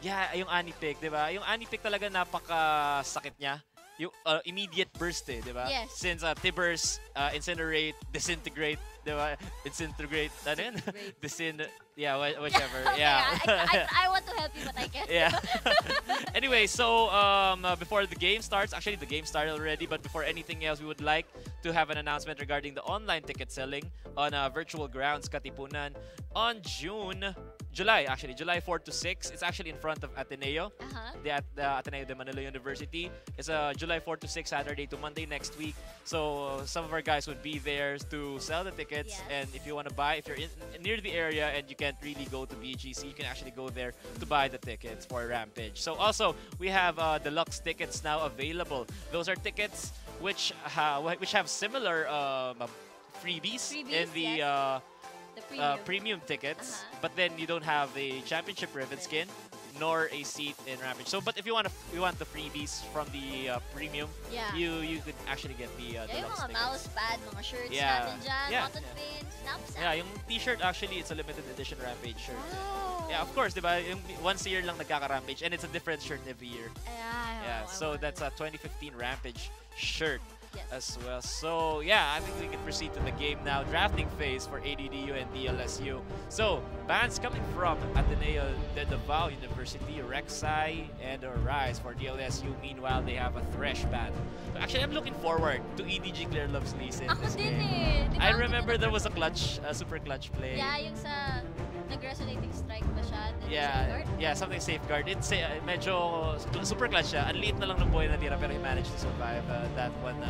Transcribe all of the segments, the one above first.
Yeah, yung Anipic, di ba? Yung Anipic talaga napaka-sakit niya. Yung immediate burst di ba? Yes. Since Tibbers, Incinerate, Disintegrate, di ba? Disintegrate, ano yun? Yeah, whichever. Okay, Yeah. I want to help you, but I can't. Yeah. Anyway, so before the game starts, actually the game started already, but before anything else, we would like to have an announcement regarding the online ticket selling on Virtual Grounds Katipunan on July 4 to 6. It's actually in front of Ateneo, the Ateneo de Manila University. It's July 4 to 6, Saturday to Monday next week. So some of our guys would be there to sell the tickets. Yes. And if you want to buy, if you're near the area and you can't really go to BGC, you can actually go there to buy the tickets for Rampage. So also, we have deluxe tickets now available. Those are tickets which have similar freebies in the premium tickets, but then you don't have a championship ribbon skin nor a seat in Rampage. So, but if you want the freebies from the premium, you could actually get the deluxe yung mga tickets. mouse pad, mga shirts natin dyan, cotton pins, knapsack. Yeah, yung t-shirt actually, it's a limited edition Rampage shirt. Wow. Yeah, of course, diba? Yung once a year lang nagkaka-Rampage, and it's a different shirt every year. Yeah, So that's a 2015 Rampage shirt. Yes. As well. So yeah, I think we can proceed to the game now. Drafting phase for ADDU and DLSU. So bands coming from Ateneo de Davao University, Rek'Sai, and Rise for DLSU. Meanwhile, they have a Thresh band. Actually, I'm looking forward to EDG Clear Love's Lisa in Ako this din game. Diba I remember there was a super clutch play. Yeah, yung sa nag-resonating strike ba siya? Yeah, something safeguard. It's medyo super clutch siya. Ang liit na lang ng boy na tira pero he managed to survive that one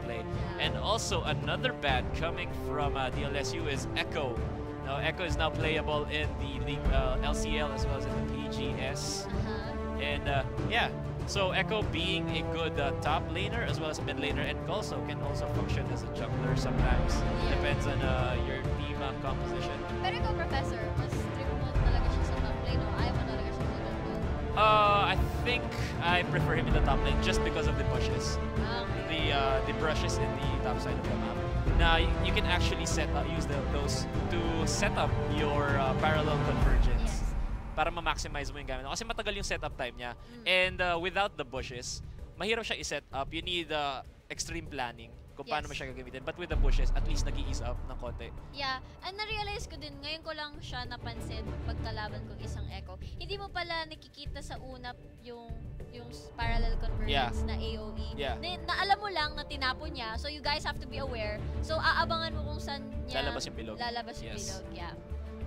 play. Yeah. And also another band coming from DLSU is Echo. Now Echo is now playable in the league, LCL as well as in the PGS. And yeah, so Echo being a good top laner as well as mid laner, and also can also function as a jungler sometimes. Yeah. Depends on your team composition. Pero ikaw, Professor, mas trip mo talaga siya sa top lane o ayaw mo talaga siya sa jungle? I think I prefer him in the top lane just because of the bushes. Okay. The brushes in the top side of the map. Now you can actually use those to set up your parallel convergence. Yes. Para ma-maximize mo yung gamit. Kasi matagal yung setup time niya. And without the bushes, mahirap siya i-set up. You need extreme planning kung paano mo siya gagamitin. But with the bushes, at least nag-i-ease up ng konti. Yeah, and na-realize ko din, ngayon ko lang siya napansin pagkalaban kong isang Echo. Hindi mo pala nakikita sa unap yung parallel convergence na AOE. Yeah. Na alam mo lang na tinapon niya, so you guys have to be aware. So aabangan mo kung saan niya Lalabas yung bilog. Yeah.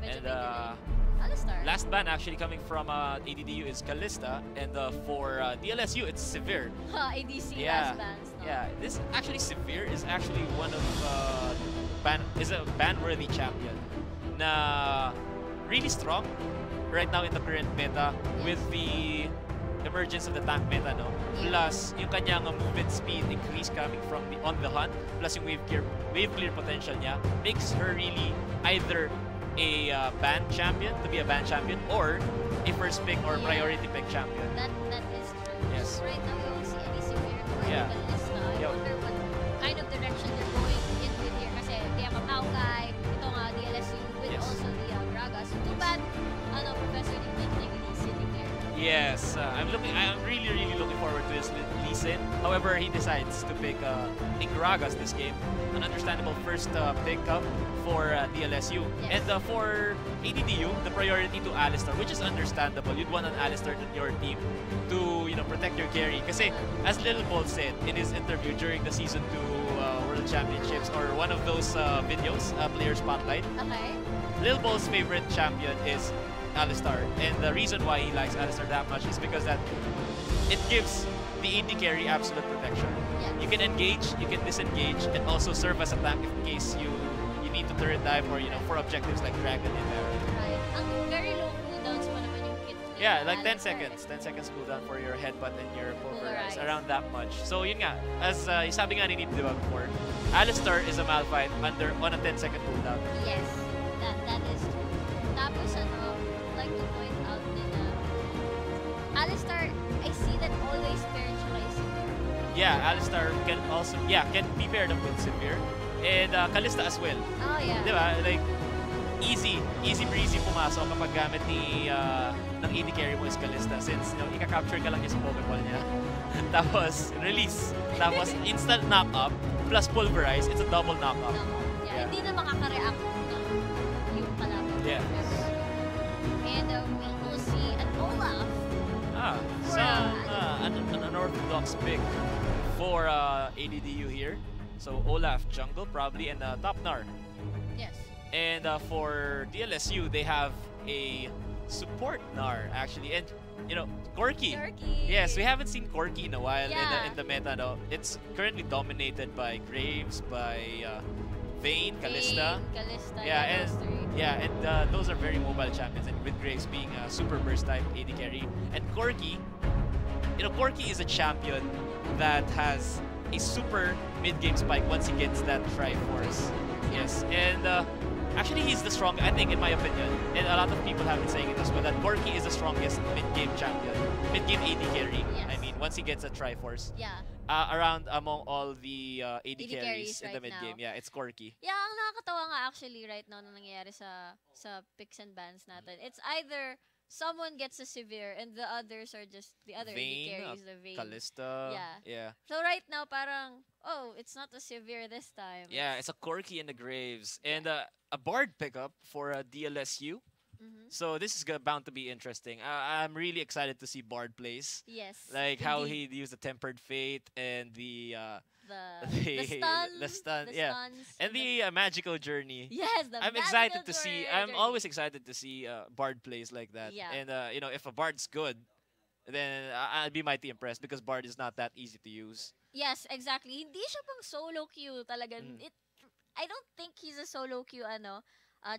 Medyo And may delay. Alistar. last ban actually coming from ADDU is Kalista, and for DLSU it's Severe. ADC last bans. No? Yeah, this actually Severe is actually one of a ban-worthy champion na really strong right now in the current meta with the emergence of the tank meta, no? Plus yung kanyang movement speed increase coming from on the hunt, plus yung wave clear potential niya makes her really either a ban champion, to be a ban champion, or a first pick or priority pick champion. That is true. Yes. Right now we don't see any Severe or Kalista. I wonder what kind of direction they're going in with here kasi they have a Maokai, ito nga DLSU with also the Gragas. So too bad, Professor, hindi nag-release yun ni Claire. Yes, I'm really looking forward to his Lee Sin. However, he decides to pick Gragas this game. An understandable first pickup for DLSU. Yes. And for ADDU, the priority to Alistar, which is understandable. You'd want an Alistar on your team to protect your carry. Kasi as Little Ball said in his interview during the Season 2 World Championships, or one of those videos, Player Spotlight, Little Ball's favorite champion is Alistar. And the reason why he likes Alistar that much is because that it gives the AD carry absolute protection. Yes. You can engage, you can disengage, and also serve as a tank in case you need to turret dive or for objectives like Dragon and Baron. Right. Ang very low cooldowns pa naman yung kit. Yeah, like 10 seconds. 10 seconds cooldown for your headbutt and your pulverize. Around that much. So yun nga, as sabi nga ni Nip diba before, Alistar is a Malphite on a 10-second cooldown. Yes, that is true. Tapos I'd like to point out din na Alistar, I see that always paired siya kay Severe. Yeah, Alistar can be paired up with Severe. And Kalista as well. Oh, yeah. Diba? Like, easy breezy pumasok kapag gamit ng AD carry mo is Kalista since ika-capture ka lang niya sa Pokeball niya. Tapos release, tapos instant knock-up plus pulverize, it's a double knock-up. Yeah, hindi na makaka-react yung kalaban. Yeah. And we will see an Olaf. An unorthodox pick for ADDU here. So Olaf jungle probably and top Gnar. Yes. And for DLSU, they have a support Gnar actually, and Corki. Yes, we haven't seen Corki in a while in the meta. No, it's currently dominated by Graves, by Vayne, Kalista. And those are very mobile champions, and with Graves being a super burst type AD carry, and Corki, Corki is a champion that has a super mid-game spike once he gets that Triforce. Yes, and actually he's the strongest, I think, in my opinion, and a lot of people have been saying it as well, that Corki is the strongest mid-game champion, mid-game AD carry. Yes. I mean, once he gets a Triforce. Yeah. Around among all the AD carries in right the mid-game. Yeah, it's Corki. Yeah, ang nakakatawa nga actually right now na nangyayari sa picks and bans natin. It's either someone gets a severe and the others are just the other Vayne, AD carries, the Vayne. Kalista. Yeah. So right now parang, oh, it's not a severe this time. Yeah, it's a Corki and the Graves. And a Bard pickup for DLSU. So this is bound to be interesting. I'm really excited to see Bard plays. Yes. Like how he used the Tempered Fate and the stun, yeah, stuns, and the magical journey. Yes, I'm excited to see. I'm always excited to see Bard plays like that. Yeah. And if a Bard's good, then I'd be mighty impressed because Bard is not that easy to use. Yes, exactly. Hindi siya pang solo queue talaga. I don't think he's a solo queue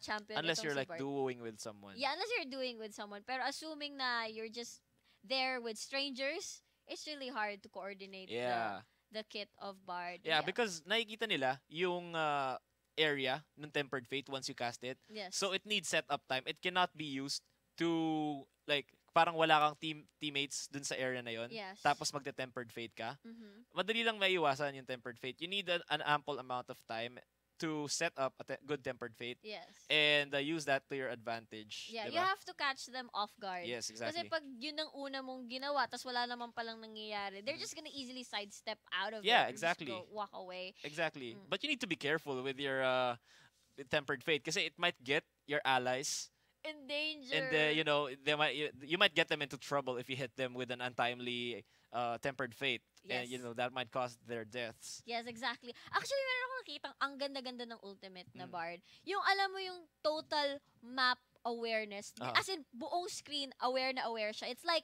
champion. Unless you're like Bard. duoing with someone. Yeah, unless you're doing with someone. Pero assuming na you're just there with strangers, it's really hard to coordinate the kit of Bard. Yeah, because nakikita nila yung area ng Tempered Fate once you cast it. Yes. So it needs setup time. It cannot be used to like parang wala kang teammates dun sa area na yon. Yes. Tapos magte-Tempered Fate ka. Madali lang maiiwasan yung Tempered Fate. You need an ample amount of time to set up a good Tempered Fate. Yes. And use that to your advantage. Yeah, diba? you have to catch them off guard. Yes, exactly. Kasi pag yun ang una mong ginawa, tas wala naman palang nangyayari, they're just gonna easily sidestep out of it. Yeah, exactly. Just go walk away. Exactly. But you need to be careful with your Tempered Fate kasi it might get your allies in danger. And you might get them into trouble if you hit them with an untimely Tempered Fate. Yes. And that might cause their deaths. Yes, exactly. Actually, meron akong nakitang ang ganda-ganda ng ultimate na Bard. Yung alam mo yung total map awareness. As in, buong screen, aware na aware siya. It's like,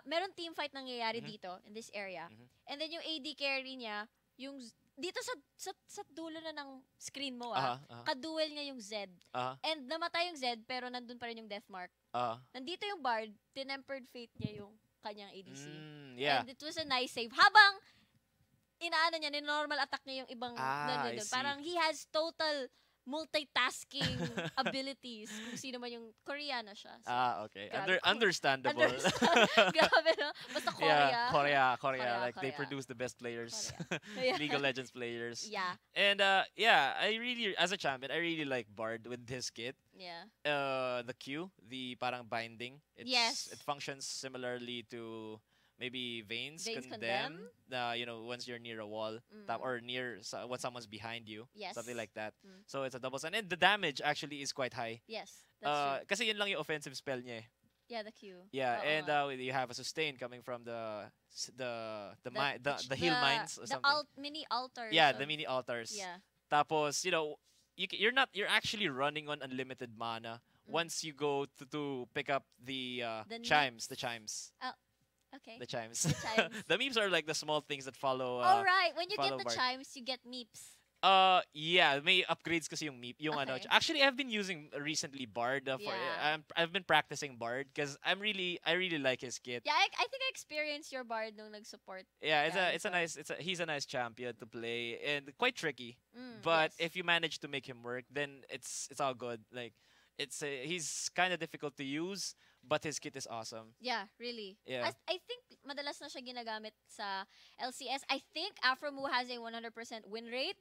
meron team fight nangyayari dito, in this area. And then yung AD carry niya, yung dito sa dulo na ng screen mo, kaduel niya yung Z. And namatay yung Z, pero nandun pa rin yung death mark. Nandito yung Bard, tinempered fate niya yung kanyang ADC. Yeah. And it was a nice save. Habang inaano niya, ni-normal attack niya yung ibang nandun. Parang he has total multitasking abilities. Kung sino man yung Koreano siya. So, okay. Understandable. Grabe, no? Basta Korea. Yeah, Korea. Like, they produce the best players. League of Legends players. Yeah. And, I really, as a champion, I really like Bard with his kit. Yeah. The Q, the parang binding. It functions similarly to maybe Vayne's Condemn. Once you're near a wall or near when someone's behind you. Yes. Something like that. So it's a double stun. And the damage actually is quite high. Yes, that's true. Kasi yun lang yung offensive spell niya eh. Yeah, the Q. Yeah, and you have a sustain coming from the heal mines or something. Mini altars. Yeah, the mini altars. Yeah. Tapos, you're actually running on unlimited mana once you go to pick up the chimes. The chimes. Okay. The chimes. The chimes. The memes are like the small things that follow. Right. When you get the Bard. chimes, you get meeps. Yeah, may upgrades kasi yung meep. Actually, I've been using recently Bard. I've been practicing Bard because I really like his kit. Yeah, I think I experienced your Bard nung nag-support. Yeah, he's a nice champion to play and quite tricky. But if you manage to make him work, then it's all good. Like he's kind of difficult to use, but his kit is awesome. Yeah, really. Yeah. I think madalas na siya ginagamit sa LCS. I think Afromu has a 100% win rate.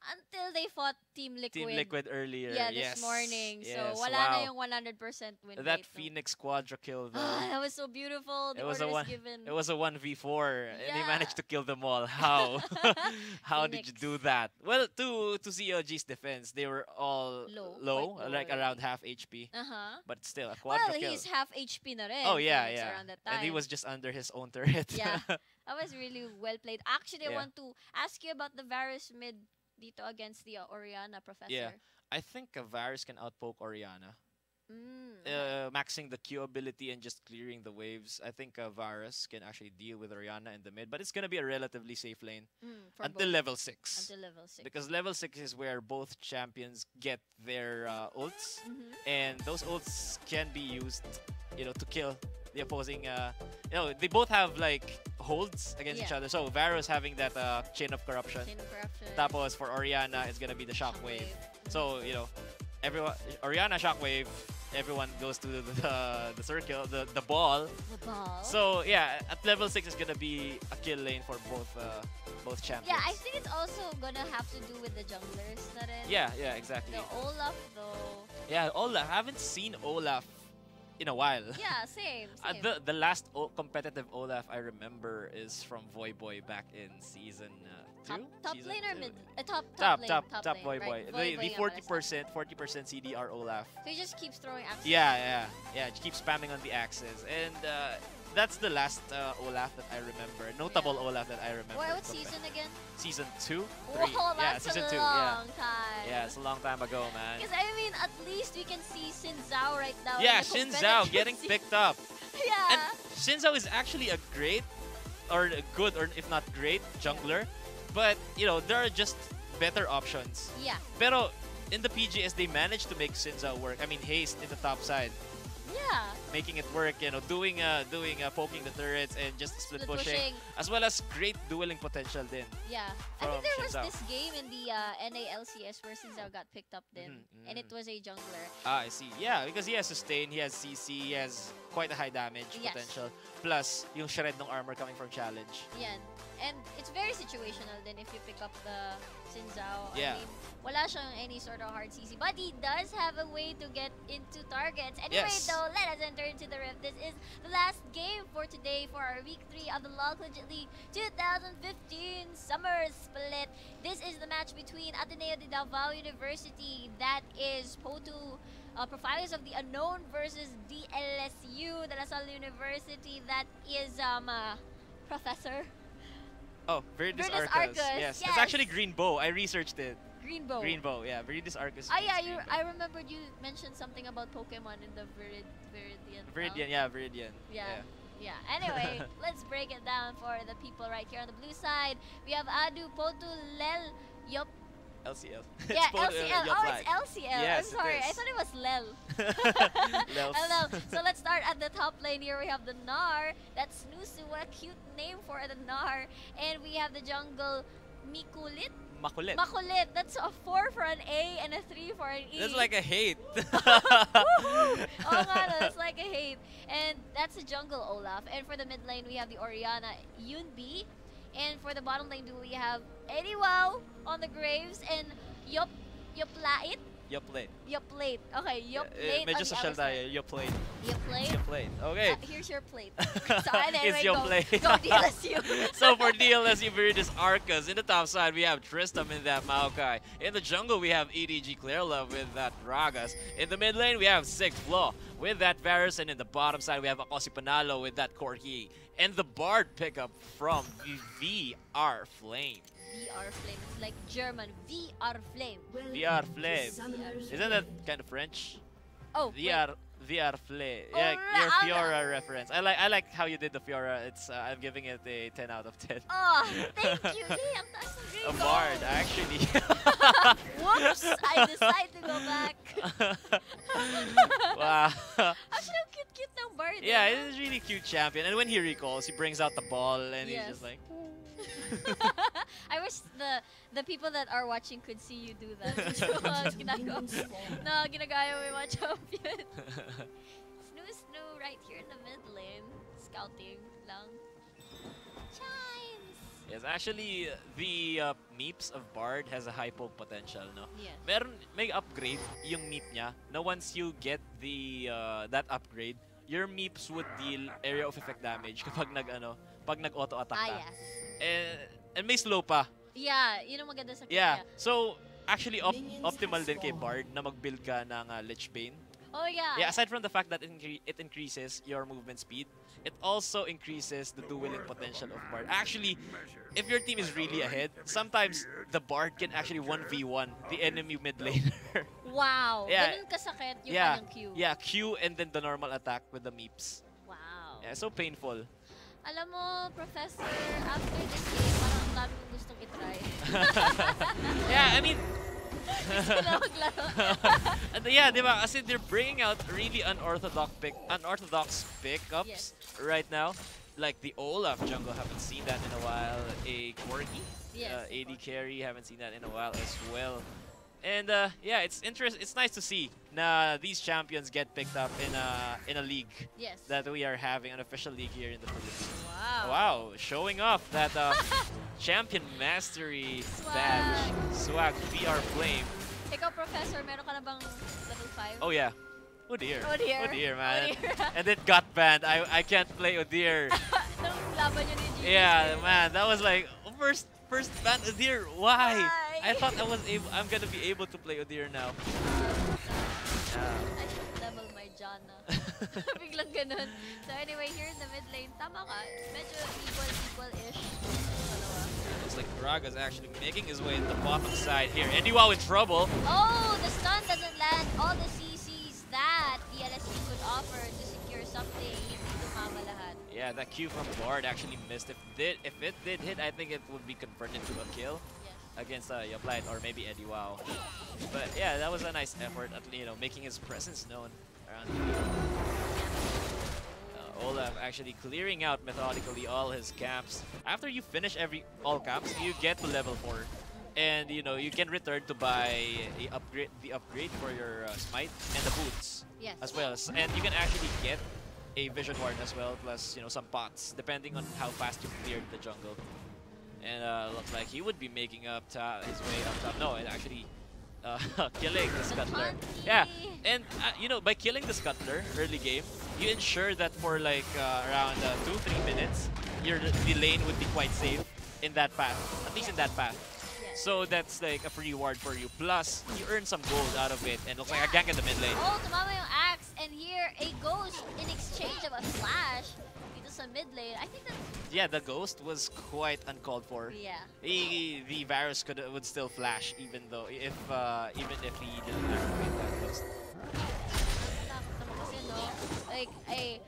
Until they fought Team Liquid. Team Liquid earlier. Yeah, yes. this morning. Yes. So wala Wow. na yung 100% win That rate. Phoenix quadra kill though. That was so beautiful. The It was order a one. is given. It was a 1v4, and he Yeah. managed to kill them all. How? How did you Phoenix. do that? Well, to CLG's defense, they were all Low, quite low like already. around half HP. But But still, a quadra well, kill. he's half HP na rin. Oh yeah, Phoenix yeah. around that time. And he was just under his own turret. Yeah. That was really well played. Actually, I Yeah. want to ask you about the Varus mid dito against the Oriana Professor. Yeah. I think Varus can outpoke Oriana. Okay. Maxing the Q ability and just clearing the waves. I think Varus can actually deal with Oriana in the mid, but it's gonna be a relatively safe lane For until both. level 6. Until level 6. Because level 6 is where both champions get their ults, Mhm. and those ults can be used, to kill the opposing. They both have like holds against each Yeah. other. So Varus having that chain of corruption. Chain of corruption. Tapos for Oriana, it's gonna be the shockwave. So everyone Oriana shockwave. Everyone goes to the circle, the ball. The ball. So yeah, at level 6 is gonna be a kill lane for both champions. Yeah, I think it's also gonna have to do with the junglers na rin. Yeah, exactly. The Olaf though. Yeah, Olaf. I haven't seen Olaf in a while. Yeah, same. The last competitive Olaf I remember is from Voyboy back in season 2. Top Season lane or 2. mid? Top lane. Top lane, Voyboy. right. The Voyboy nga 40% CDR Olaf. So he just keeps throwing axes. Yeah. Keep spamming on the axes, and that's the last Olaf that I remember. Notable Olaf that I remember. What from season again? Season 2, 3. Whoa, Yeah, that's season a 2. long time. Yeah, it's a long time ago, man. Because I mean, at least we can see Xin Zhao right now. Yeah, in the Xin Zhao competitive getting scene. picked up. Yeah. And Xin Zhao is actually a great, or a good, or if not great, jungler. But, there are just better options. Yeah. Pero in the PGS, they managed to make Xin Zhao work. I mean, Haste in the top side, Yeah. making it work, doing poking the turrets and just split pushing, as well as great dueling potential then. Yeah. I From think there Xin was Zhao. this game in the NALCS where Xin Zhao got picked up then. And it was a jungler. Ah, I see. Yeah, because he has sustain, he has CC, he has quite a high damage Yes. potential. Plus, yung shred ng armor coming from challenge. Yan. And it's very situational then if you pick up the Xin Zhao. Yeah. I mean, wala siyang any sort of hard CC. But he does have a way to get into targets. Anyway, Yes. though, let us enter into the rift. This is the last game for today for our Week 3 of the Log Legit League 2015 Summer Split. This is the match between Ateneo de Davao University, that is Potu Profiles of the Unknown, versus DLSU, the La Salle University, that is Professor Oh, Viridis Viridis Arcus. Arcus, Yes. yes. It's actually Green Bow. I researched it. Greenbow. Green Bow, yeah. Viridis Arcus. Ah, yeah, means Green I Bow. remembered you mentioned something about Pokemon in the Viridian. Viridian, yeah, Viridian. Yeah. Anyway, let's break it down for the people right here on the blue side. We have ADDU, Potu, Lel, Yop. LCL. Yeah, both, LCL. your Oh, flag. it's LCL. Yes, I'm sorry. it I is. thought it was Lel. Lels. Hello. So let's start at the top lane here. We have the Gnar. That's Snusu. What a cute name for the Gnar. And we have the jungle Mikulit. Makulit. Makulit. That's a 4 for an A and a 3 for an E. That's like a hate. Woohoo! Oh god, that's like a hate. And that's a jungle Olaf. And for the mid lane, we have the Oriana Yunbi. And for the bottom lane, we have Eddie Wow on the Graves and Yoplait. Yoplate. Yoplate. Okay, Yoplate on Medyo the social other side. tayo. Yoplate. Yoplate? Yoplate. Okay. Here's your plate. So, anyway, It's Yoplate. go DLSU. So for DLSU Viridis Arcus, in the top side we have Tristam in that Maokai. In the jungle we have EDG Clearlove with that Ragas. In the mid lane we have Sixth Flaw with that Varus, and in the bottom side we have Akosi Panalo with that Corki. And the Bard pickup from VR Flame. VR Flame. It's like German. VR Flame. VR Flame. Isn't that kind of French? Oh, VR Flame. Oh, Yeah, your I'm- Fiora reference. I like how you did the Fiora. It's I'm giving it a 10 out of 10. Oh, thank you. Hey, ang taas ng grade A ko. Bard, actually. Whoops! I decided to go back. Wow. Actually, ang cute-cute ng Bard. Yeah, it is really cute champion. And when he recalls, he brings out the ball and he's Yes. just like. I wish the people that are watching could see you do that. Ginagaya mo yung mga champion. Snoo right here in the mid lane. Scouting lang. Chimes! Yes, actually, the meeps of Bard has a high poke potential, no? Yes. May upgrade yung meep niya na once you get the that upgrade, your meeps would deal area of effect damage pag nag-auto attack ka. Yes. And may slow pa. Yeah, yun ang maganda sa Yeah. kanya. So, actually optimal din kay Bard na mag-build ka ng Lich Bane. Oh yeah. Yeah, aside from the fact that it increases your movement speed, it also increases the dueling potential of Bard. Actually, if your team is really ahead, sometimes the Bard can actually 1v1 the enemy mid laner. Wow. Yeah. Ganun kasakit yung Yeah. kanyang Q. Yeah, Q and then the normal attack with the meeps. Wow. Yeah, so painful. Alam mo, Professor, after this game, parang ang dami kong gustong itry. Yeah, I mean, Gusto ko na maglaro. and yeah, diba? Kasi they're bringing out really unorthodox pickups Yes. right now. Like the Olaf jungle, haven't seen that in a while. A Corgi, Yes, AD carry, haven't seen that in a while as well. And yeah, it's nice to see na these champions get picked up in a league Yes. that we are having, an official league here in the Philippines. Wow. Wow, showing off that champion mastery badge, swag VR flame. Ikaw, Professor, meron ka na bang level 5? Oh yeah. Udyr. Udyr. Udyr, man. Udyr. And then got banned. I can't play Udyr. Nung laban yun ni GG. Yeah, man, that was like first ban Udyr. Why? Why? I thought I'm gonna be able to play Udyr now. I should level my Janna. Biglang ganun. So anyway, here in the mid lane, tama ka. Medyo equal-ish. Dalawa. Looks like Braga's actually making his way to the bottom side here. Anywao in trouble. Oh, the stun doesn't land all the CCs that DLSU could offer to secure something. Hindi tumama lahat. Yeah, that Q from Bard actually missed. If it did hit, I think it would be converted to a kill Yes. against Yoplight or maybe Eddie Wow. But yeah, that was a nice effort at making his presence known around the field. Olaf actually clearing out methodically all his camps. After you finish all camps, you get to level 4. And you can return to buy the upgrade for your smite and the boots Yes. as well. And you can actually get a vision ward as well, plus some pots depending on how fast you cleared the jungle. And looks like he would be making up his way up top. No, it actually killing the scuttler. Yeah, and by killing the scuttler early game, you ensure that for like around 2-3 minutes, the lane would be quite safe in that path, at least in that path. So that's like a free reward for you. Plus, you earn some gold out of it, and looks like a gank in the mid lane. Oh, tumama yung axe, and here a ghost in exchange of a flash dito sa mid lane. I think that's... Yeah, the ghost was quite uncalled for. Yeah. The Varus would still flash even if he didn't activate that ghost. Kasi like a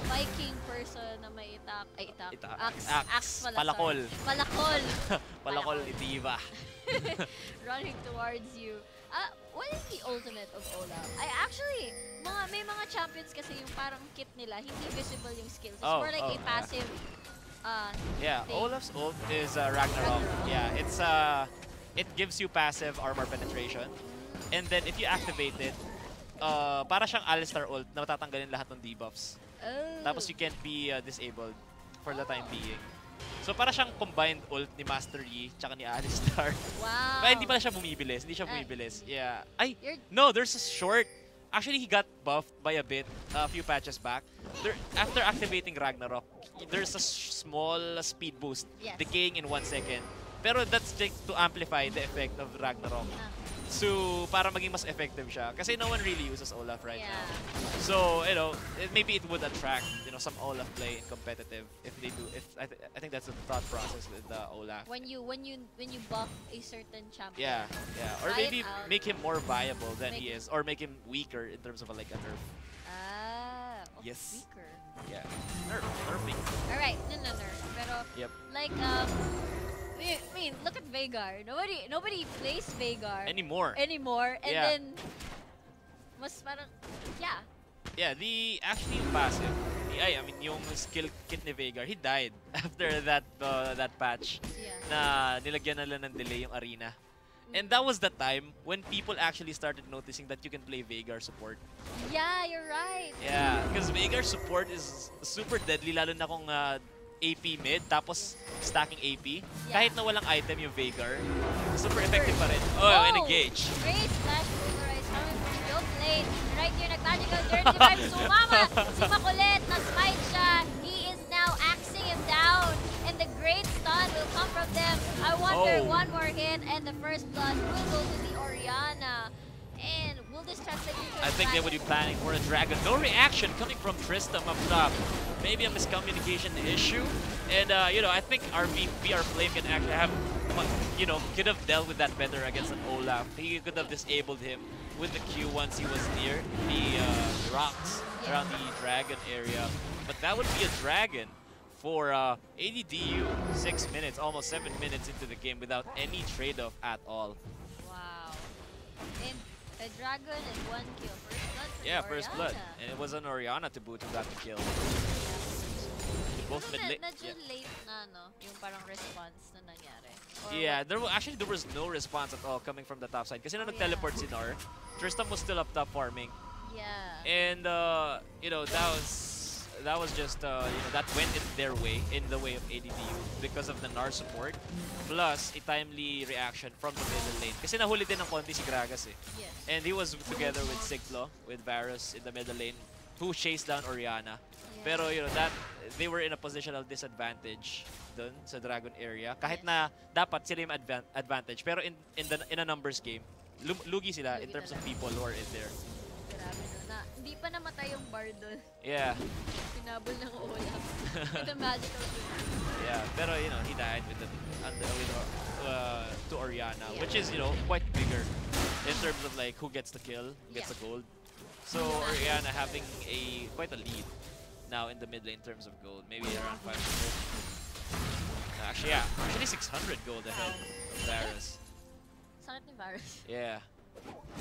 Viking person na may axe pala. Palakol. Sorry. Palakol. Palakol ni Diva. Running towards you. What is the ultimate of Olaf? May mga champions kasi yung parang kit nila, hindi visible yung skills. It's more like a passive yeah, thing. Olaf's ult is Ragnarok. Yeah, it gives you passive armor penetration. And then if you activate it, para siyang Alistar ult na matatanggalin lahat ng debuffs. Oh. Tapos you can't be disabled for the time being. So para siyang combined ult ni Master Yi tsaka ni Alistar. Wow. Pero hindi pala siya bumibilis. Hindi siya bumibilis. Yeah. No, there's a short. Actually, he got buffed by a bit a few patches back. After activating Ragnarok, there's a small speed boost, decaying in 1 second. Pero that's just to amplify the effect of Ragnarok. So, para maging mas effective siya. Kasi no one really uses Olaf right now. So, maybe it would attract, some Olaf play in competitive if they do. I think that's the thought process with the Olaf. When you buff a certain champion. Yeah. Or maybe make him more viable than he is, or make him weaker in terms of like a nerf. Yes. Weaker. Yeah. Nerfing. Alright, no. Pero like I mean, look at Veigar. Nobody plays Veigar Anymore. And then mas parang Yeah, actually passive. Yung skill kit ni Veigar, he died after that patch. Na nilagyan nila ng delay yung arena. And that was the time when people actually started noticing that you can play Veigar support. Yeah, you're right. Yeah, because Veigar support is super deadly, lalo na kung AP mid, tapos stacking AP. Yeah. Kahit na walang item yung Veigar, super effective pa rin. Oh, and engage. Great flash pulverize coming from Joe Plate. Right here, nag-magical dirty vibe. Sumama si Makulit, na-smite siya. He is now axing him down. And the great stun will come from them. I wonder, one more hit, and the first blood will go to the Orianna. And will this translate into I think they would be planning for a dragon. No reaction coming from Tristam up top. Maybe a miscommunication issue. And, you know, I think our VR Flame can actually have, you know, could have dealt with that better against an Olaf. He could have disabled him with the Q once he was near the rocks around the dragon area. But that would be a dragon for ADDU. 6 minutes, almost 7 minutes into the game without any trade-off at all. Wow. And a dragon and 1 kill. First blood for Yeah, Orianna. first blood. And it was an Orianna to boot who got the kill. Both mid late. Medyo late na, no? Yung parang response na nangyari. Or Yeah, there was no response at all coming from the top side. Kasi nung nag-teleport si Nar, Tristam was still up top farming. Yeah. And you know, that was just you know, that went in their way, in the way of ADDU because of the Nar support, plus a timely reaction from the middle lane. Kasi nahuli din ng konti si Gragas eh. Yes. And he was together with Siglo, with Varus in the middle lane, who chased down Orianna. Pero you know, that they were in a positional disadvantage dun sa Dragon area. Kahit na dapat sila yung advantage, pero in a numbers game, lugi sila in terms of people who are in there. Grabe na. Hindi pa namatay yung bar dun. Yeah. Pinabol ng Olaf. With the magical tool. Yeah, pero you know, he died with the to Orianna, which is, you know, quite bigger in terms of like who gets the kill, who gets the gold. So Orianna having quite a lead now in the mid lane in terms of gold, maybe around 500. Actually, yeah, actually 600 gold ahead of Varus. Sakit ni Varus. Yeah.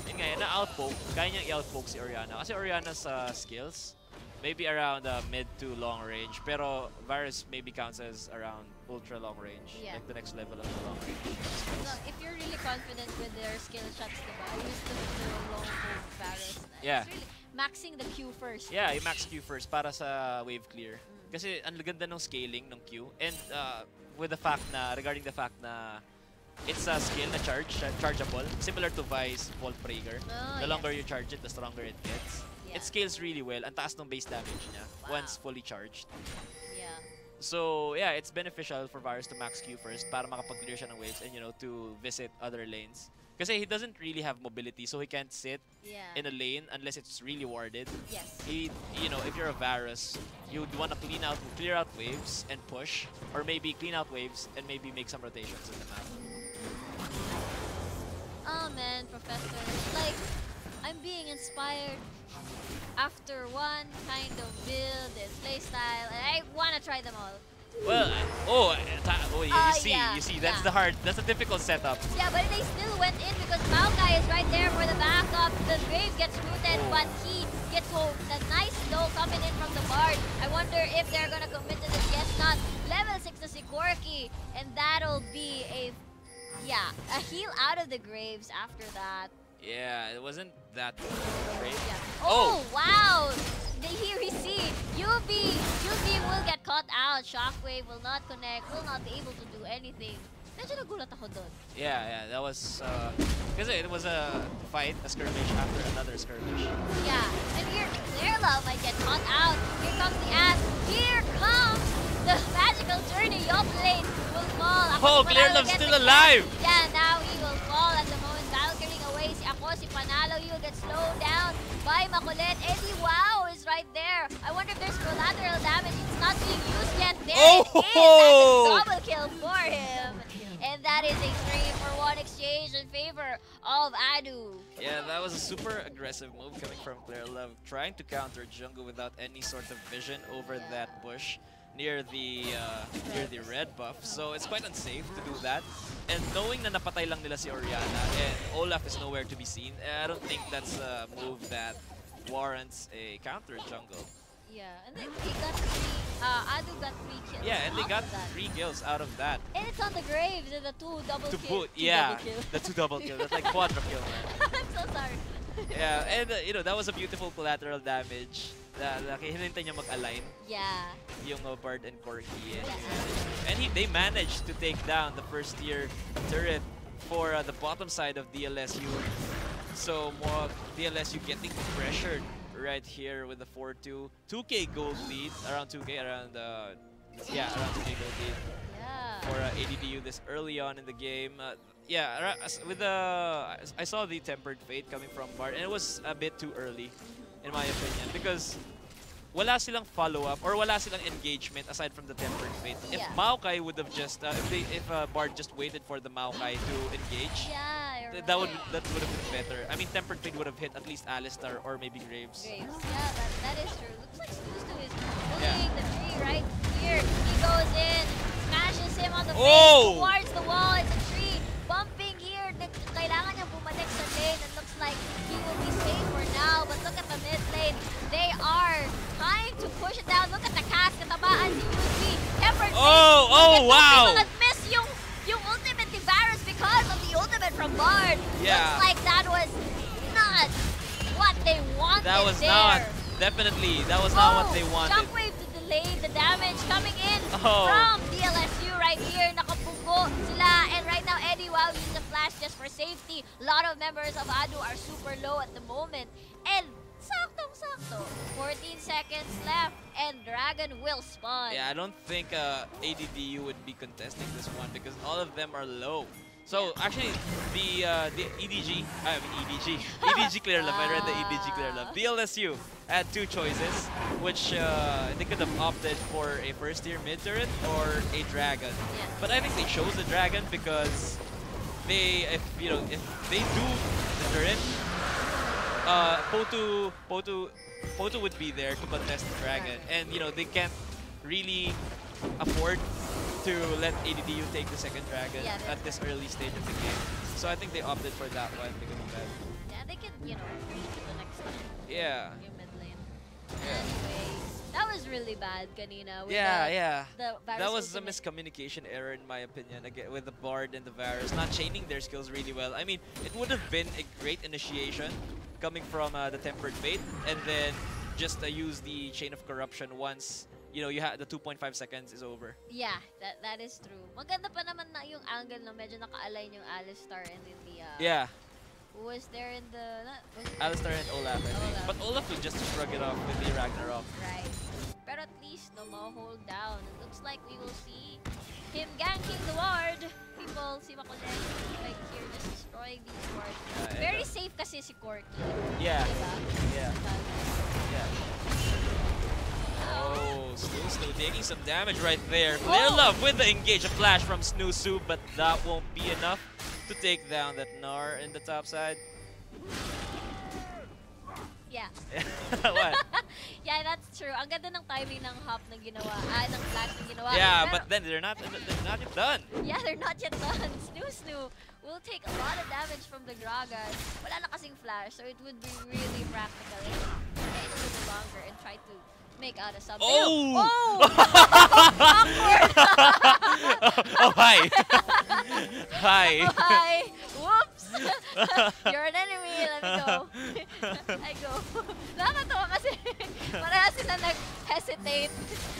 Yun nga, na-outpoke. Kaya niyang i-outpoke si Orianna. Kasi Orianna's skills, maybe around mid to long range. Pero Varus maybe counts as around ultra long range. Yeah. Like the next level of the long range. So, if you're really confident with their skill shots, diba? I used to do a long hold Varus. Yeah. It's really maxing the Q first. Yeah, yung max Q first para sa wave clear. Kasi ang ganda ng scaling ng Q. And with the fact na, regarding the fact na it's a skill na chargeable, similar to Vi's Volt Prager. The longer you charge it, the stronger it gets. It scales really well. Ang taas ng base damage niya once fully charged. Yeah. So yeah, it's beneficial for Varus to max Q first para makapag-clear siya ng waves and, you know, to visit other lanes. Kasi he doesn't really have mobility, so he can't sit in a lane unless it's really warded. Yes. You know, if you're a Varus, you'd want to clear out waves and push, or maybe clean out waves and maybe make some rotations in the map. Oh man, Professor, like, I'm being inspired after one kind of build and playstyle, and I want to try them all. Well, you see, that's the difficult setup. Yeah, but they still went in because Maokai is right there for the backup. The Graves gets rooted, but he gets home. The nice slow coming in from the Bard. I wonder if they're gonna commit to this. Yes, not. Level 6 to Sikorsky, and that'll be a heal out of the Graves after that. Yeah, it wasn't that great. Yeah. Oh, wow! Here we see UB will get caught out. Shockwave will not connect, will not be able to do anything. Medyo nagulat ako dun. Yeah, that was because it was a fight, a skirmish after another skirmish. Yeah, and here Clearlove might get caught out. Here comes the ass. Here comes the magical journey. Yoplane will fall. Oh, Clearlove's still alive. Yeah, now he will fall at the moment. Valkyring away. Si Panalo, he will get slowed down by Makulit. Eddie Wow is right there. I wonder if there's collateral damage. It's not being used yet. There it is. That's a double kill for him. And that is a 3-for-1 exchange in favor of ADDU. Yeah, that was a super aggressive move coming from Clearlove, trying to counter jungle without any sort of vision over that bush near the red buff. So it's quite unsafe to do that. And knowing na napatay lang nila si Orianna and Olaf is nowhere to be seen, I don't think that's a move that warrants a counter jungle. Yeah, and then he got ADDU got 3 kills. Yeah, and they got 3 kills out of that. And it's on the Graves and the 2 double to kill. Boot. Yeah, the 2 double kill. That's like quadra kill, man. I'm so sorry. Yeah, and you know, that was a beautiful collateral damage hinintay niya mag-align Yeah. yung Bard and Corky. Yes. And they managed to take down the first tier turret for the bottom side of DLSU. So more DLSU getting pressured right here with the 4-2. 2K gold lead, around 2K, around 2K gold lead for ADDU this early on in the game. With I saw the Tempered Fate coming from Bard, and it was a bit too early, in my opinion, because wala silang follow-up or wala silang engagement aside from the Tempered Fate. If Maokai would have just, if Bard just waited for the Maokai to engage, that would have been better. I mean, Tempered Fate would have hit at least Alistar or maybe Graves. Yeah, that is true. Looks like Snustu is pulling the tree right here. He goes in, smashes him on the face towards the wall. It's a tree bumping here. Kailangan niyang bumalik sa lane. It looks like he will be safe for now. But look at the mid lane. They are trying to push it down. Look at the cast. Katabaan si UV. Tempered wow! Miss yung ultimate ni Varus because of the ultimate from Bard. Looks like that was not what they wanted. That was not. Definitely, that was not what they wanted. Shockwave to delay the damage coming in from DLSU right here. Nakapunggo sila. And right now, Eddie Wow using the flash just for safety. A lot of members of ADDU are super low at the moment. And saktong-sakto, 14 seconds left and Dragon will spawn. Yeah, I don't think ADDU would be contesting this one because all of them are low. So actually, the EDG clear love. I read the EDG clear love. DLSU had two choices, which they could have opted for a first tier mid turret or a dragon. But I think they chose the dragon because if they do the turret, Potu would be there to contest the dragon, and they can't really afford to let ADDU take the second dragon at this early stage of the game. So I think they opted for that one because of that. Yeah, they can, reach to the next time. Yeah. Yung mid lane. Anyway, that was really bad kanina. With the that was a miscommunication error in my opinion, again, with the Bard and the Varus not chaining their skills really well. I mean, it would have been a great initiation coming from the Tempered Fate, and then just use the Chain of Corruption once you have the 2.5 seconds is over. Yeah, that is true. Maganda pa naman na yung angle na medyo naka-align yung Alistar and then the who was there in the Alistar and Olaf, I think. But Olaf will just shrug it off with the Ragnarok. Right. But at least no more hold down. It looks like we will see him ganking the ward. People, si Makulen, like here, just destroying these wards. Very safe kasi si Corky. Yeah. Diba? Yeah. Oh, Snoo taking some damage right there. Clear love with the engage, a flash from Snoo, but that won't be enough to take down that Gnar in the top side. Yeah. What? Yeah, that's true. Ang ganda ng timing ng hop na ginawa, ng flash na ginawa. Yeah, but then they're not yet done. Yeah, they're not yet done. Snoo will take a lot of damage from the Gragas. Wala na kasing flash, so it would be really practical if they stay a little longer and try to make out of something. Awkward! Oh, hi. Hi. Oh, hi. Whoops! You're an enemy. Let me go. I go. Nakakatawa kasi parehas sila nag-hesitate.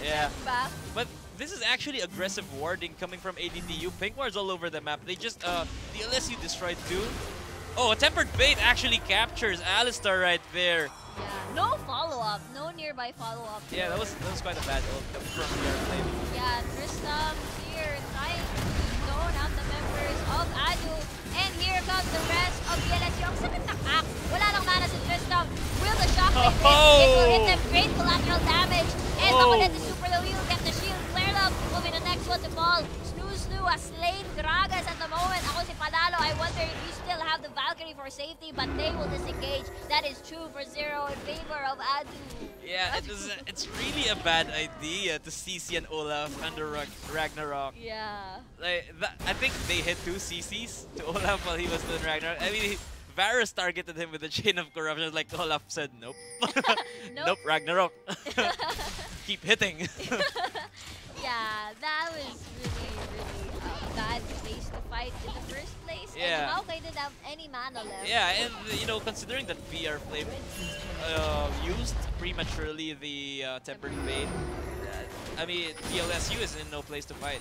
Yeah. Back. But this is actually aggressive warding coming from ADDU. Pink wards all over the map. They just, DLSU destroyed two. Oh, a Tempered Fate actually captures Alistar right there. Yeah, no follow-up, no nearby follow-up. Yeah, that was quite a bad ult coming from their play. Yeah, Tristam here trying to zone out the members of ADDU. And here comes the rest of DLSU. Ang sakit ng act. Wala nang mana si Tristam. Will the shockwave hit? It will hit them great collateral damage. And Makulet is super low. He will get the shield cleared up. Will be the next one to fall. Snoo has slain Gragas at the moment. Ako si Panalo, I wonder if you still have the Valkyrie for safety, but they will disengage. That is 2 for 0 in favor of ADDU. Yeah, it's really a bad idea to CC and Olaf under Ragnarok. Yeah. Like I think they hit 2 CCs to Olaf while he was doing Ragnarok. I mean, Varus targeted him with the Chain of Corruption. Like Olaf said, nope. Nope, Ragnarok. Keep hitting. Yeah, that was really, really bad. place to fight in the first place. Yeah. And Maokai didn't have any mana left. Yeah, and you know, considering that VR Flame used prematurely the Tempered Fate, I mean, DLSU is in no place to fight.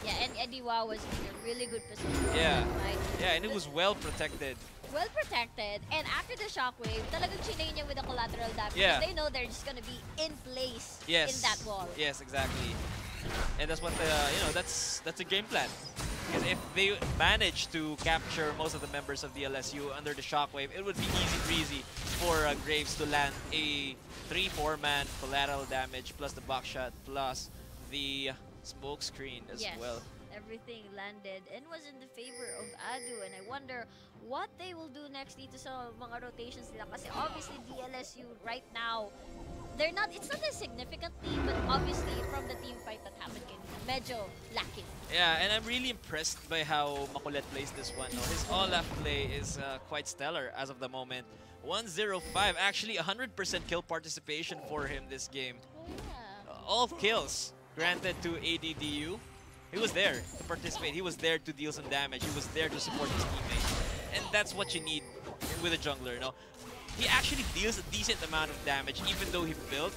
Yeah, and Eddie Wow was in a really good position. Yeah. Right? Yeah, and it was well protected. Well protected, and after the shockwave, talagang chinay niya with the collateral damage. Yeah. Because they know they're just gonna be in place Yes. in that wall. Yes, exactly. And that's what you know, that's a game plan. Because if they manage to capture most of the members of DLSU under the shockwave, it would be easy breezy for Graves to land a 3-4 man collateral damage plus the buckshot plus the smoke screen as well. Everything landed and was in the favor of ADDU, and I wonder what they will do next dito sa mga rotations nila kasi obviously DLSU right now it's not a significant team, but obviously from the team fight that happened medyo lacking. Yeah, and I'm really impressed by how Makulet plays this one. No? His Olaf play is quite stellar as of the moment. 105, actually 100% kill participation for him this game. Oh, yeah. All kills granted to ADDU. He was there to participate. He was there to deal some damage. He was there to support his teammates. And that's what you need with a jungler, no? He actually deals a decent amount of damage even though he built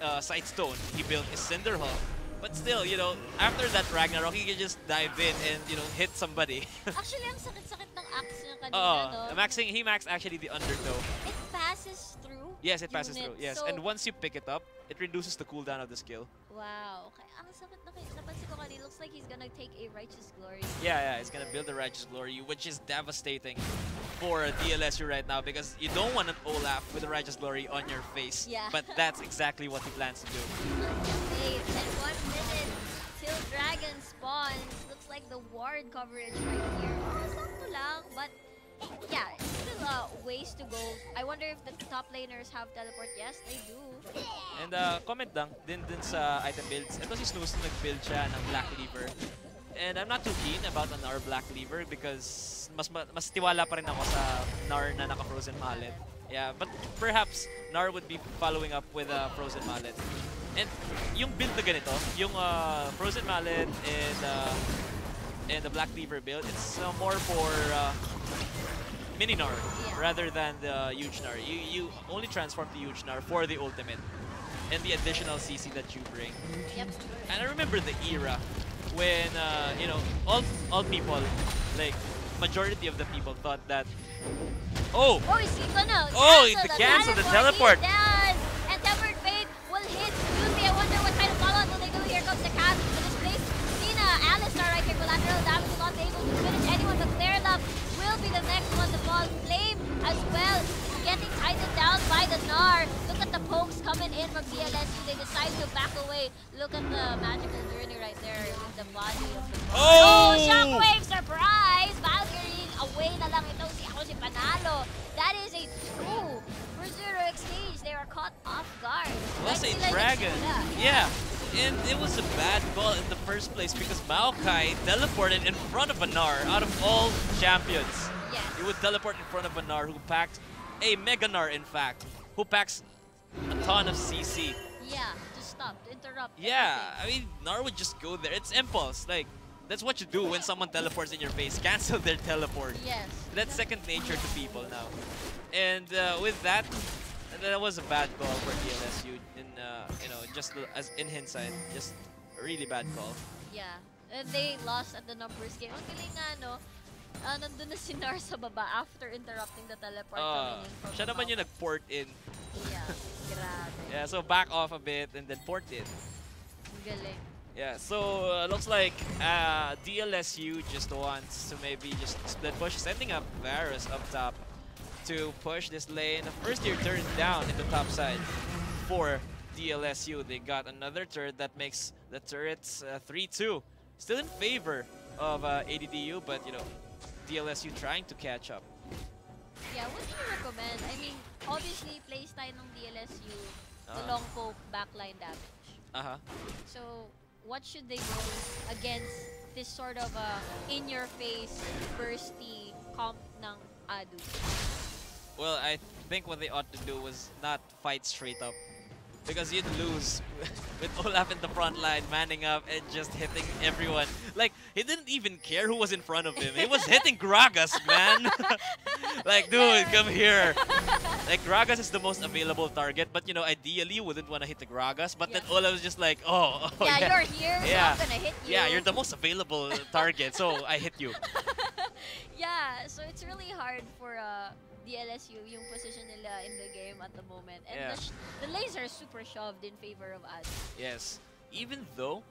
Sightstone. He built his Cinderhawk. But still, you know, after that Ragnarok, he can just dive in and, you know, hit somebody. Actually, ang sakit-sakit ng axe niya kanina, no? He maxed actually the undertow. It passes through. Yes, it passes through. Yes, so, and once you pick it up, it reduces the cooldown of the skill. Wow. Okay, ang sakit na napansin ko kanina. Looks like he's gonna take a Righteous Glory. Yeah, he's gonna build a Righteous Glory, which is devastating for DLSU right now because you don't want an Olaf with a Righteous Glory on your face. Yeah. But that's exactly what he plans to do. Okay, and 1 minute till Dragon spawns. Looks like the ward coverage right here. Sakto lang, but yeah, still ways to go. I wonder if the top laners have teleport. Yes, they do. And comment lang din sa item builds. Ito si Snooze nag-build siya ng Black Cleaver. And I'm not too keen about an Nar Black Cleaver because mas tiwala pa rin ako sa Nar na naka-Frozen Mallet. Yeah, but perhaps Nar would be following up with a Frozen Mallet. And yung build na ganito, yung Frozen Mallet and the Black Cleaver build, it's more for mini Nar rather than the huge Nar. You only transform to huge Nar for the ultimate and the additional CC that you bring. Yep. And I remember the era when you know, all people, like majority of the people thought that the cancel the teleport. And Tempered Fate will hit Yuzi. I wonder what kind of follow-up will they do. Here comes the cast to this place. Cena, Alistar right here, collateral damage will not be able to finish anyone, but Clear Love will be the next one to fall. Flame as well, getting tightened down by the Gnar. Look at the pokes coming in from DLSU. They decide to back away. Look at the magical journey right there with the body of the Shockwave surprise! Valkyrie away na lang ito si Panalo. That is a 2-for-0 exchange. They were caught off guard. Was a dragon. Yeah. And it was a bad call in the first place because Maokai teleported in front of a Gnar out of all champions. Yes. He would teleport in front of a Gnar who packed a Mega Gnar, in fact, who packs a ton of CC. Yeah, to stop, to interrupt. Yeah, I mean, Gnar would just go there. It's impulse. Like, that's what you do when someone teleports in your face. Cancel their teleport. Yes. That's second nature to people now. And with that, that was a bad call for DLSU. You know, just as in hindsight, just a really bad call. Yeah, and they lost at the numbers game. Ang galing nga, no? Nandun na si Nar sa baba after interrupting the teleport coming in from siya naman yung nag-port in. Yeah, grabe. Yeah, so back off a bit and then port in. Galing. Yeah, so looks like DLSU just wants to maybe just split push, sending up Varus up top to push this lane. First year turned down in the top side for DLSU. They got another turret that makes the turrets 3-2. Still in favor of ADDU, but you know, DLSU trying to catch up. Yeah, what do you recommend? I mean, obviously, playstyle ng DLSU, the long poke backline damage. So, what should they do against this sort of in-your-face, bursty comp ng ADDU? Well, I think what they ought to do was not fight straight up. because you'd lose with Olaf in the front line, manning up and just hitting everyone. Like, he didn't even care who was in front of him. He was hitting Gragas, man. Like, dude, come here. Like, Gragas is the most available target, but, you know, ideally you wouldn't want to hit the Gragas. But then Olaf was just like, oh yeah, you're here, so I'm gonna hit you. Yeah, you're the most available target, so I hit you. Yeah, so it's really hard for DLSU yung position nila in the game at the moment. And the lanes are super shoved in favor of us. Yes. Even though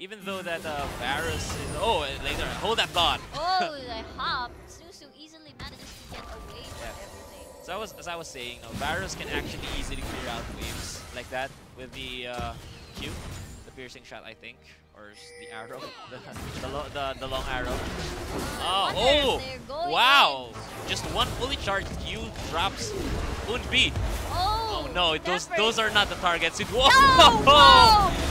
that Varus is... Oh, later. Hold that thought. Oh, the hop. Susu easily manages to get away from everything. So as I was saying, Varus can actually easily clear out waves like that with the Q, the piercing shot, I think. Or the arrow, the long arrow. Oh, wow! Just one fully charged Q drops Unbi. Oh no, those are not the targets. Whoa! No,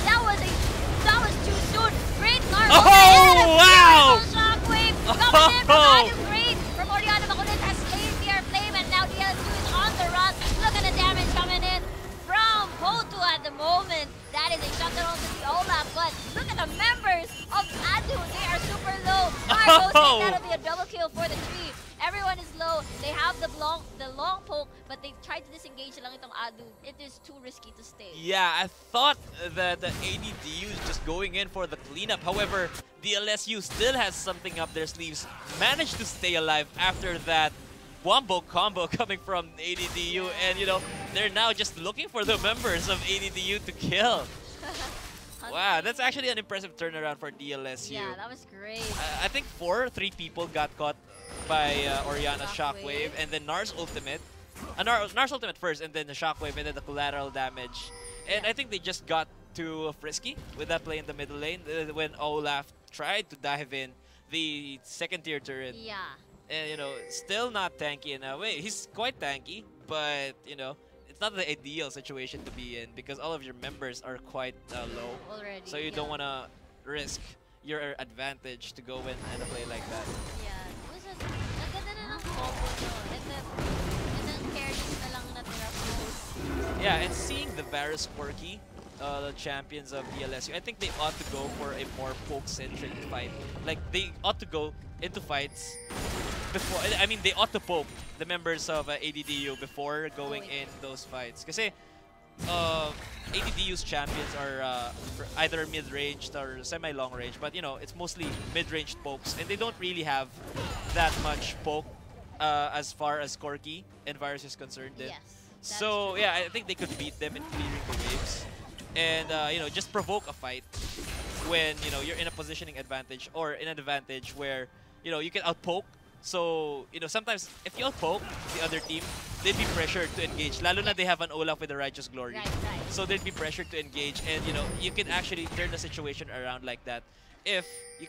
that was too soon. Great Nars. Oh wow! Shockwave coming in from Adam Great. From Oriana Makulit has slain PR Flame, and now DLSU is on the run. Look at the damage coming in from Potu at the moment. That is a shutdown to the Olaf, but look at the members of ADDU. They are super low. That'll be a double kill for the tree. Everyone is low. They have the long poke, but they tried to disengage lang itong ADDU. It is too risky to stay. Yeah, I thought that the ADDU is just going in for the cleanup. However, the LSU still has something up their sleeves. Managed to stay alive after that wombo combo coming from ADDU, and you know, they're now just looking for the members of ADDU to kill. Wow, that's actually an impressive turnaround for DLSU. Yeah, that was great. I think 3 people got caught by Oriana's Shockwave, and then Nars ultimate. Nars ultimate first, and then the Shockwave, and then the collateral damage. And I think they just got too frisky with that play in the middle lane when Olaf tried to dive in the second tier turret. Yeah. And, you know, still not tanky in a way. He's quite tanky, but, you know, it's not the ideal situation to be in because all of your members are quite low. Already, so you don't want to risk your advantage to go in and play like that. Yeah. It was naganda na ng combo, no? And then carries na lang natira po. Yeah, and seeing the Varus Quirky, the champions of DLSU, I think they ought to go for a more poke-centric fight. Like, they ought to go into fights before, I mean, they ought to poke the members of ADDU before going in those fights. Kasi ADDU's champions are either mid-ranged or semi-long range, but you know, it's mostly mid-ranged pokes, and they don't really have that much poke as far as Corki and Virus is concerned. Yes, so yeah, I think they could beat them in clearing the waves, and you know, just provoke a fight when you know you're in a positioning advantage or in an advantage where you know you can outpoke. So, you know, sometimes if you outpoke the other team, they'd be pressured to engage. Lalo na they have an Olaf with the Righteous Glory. Right. So they'd be pressured to engage, and you know, you can actually turn the situation around like that if you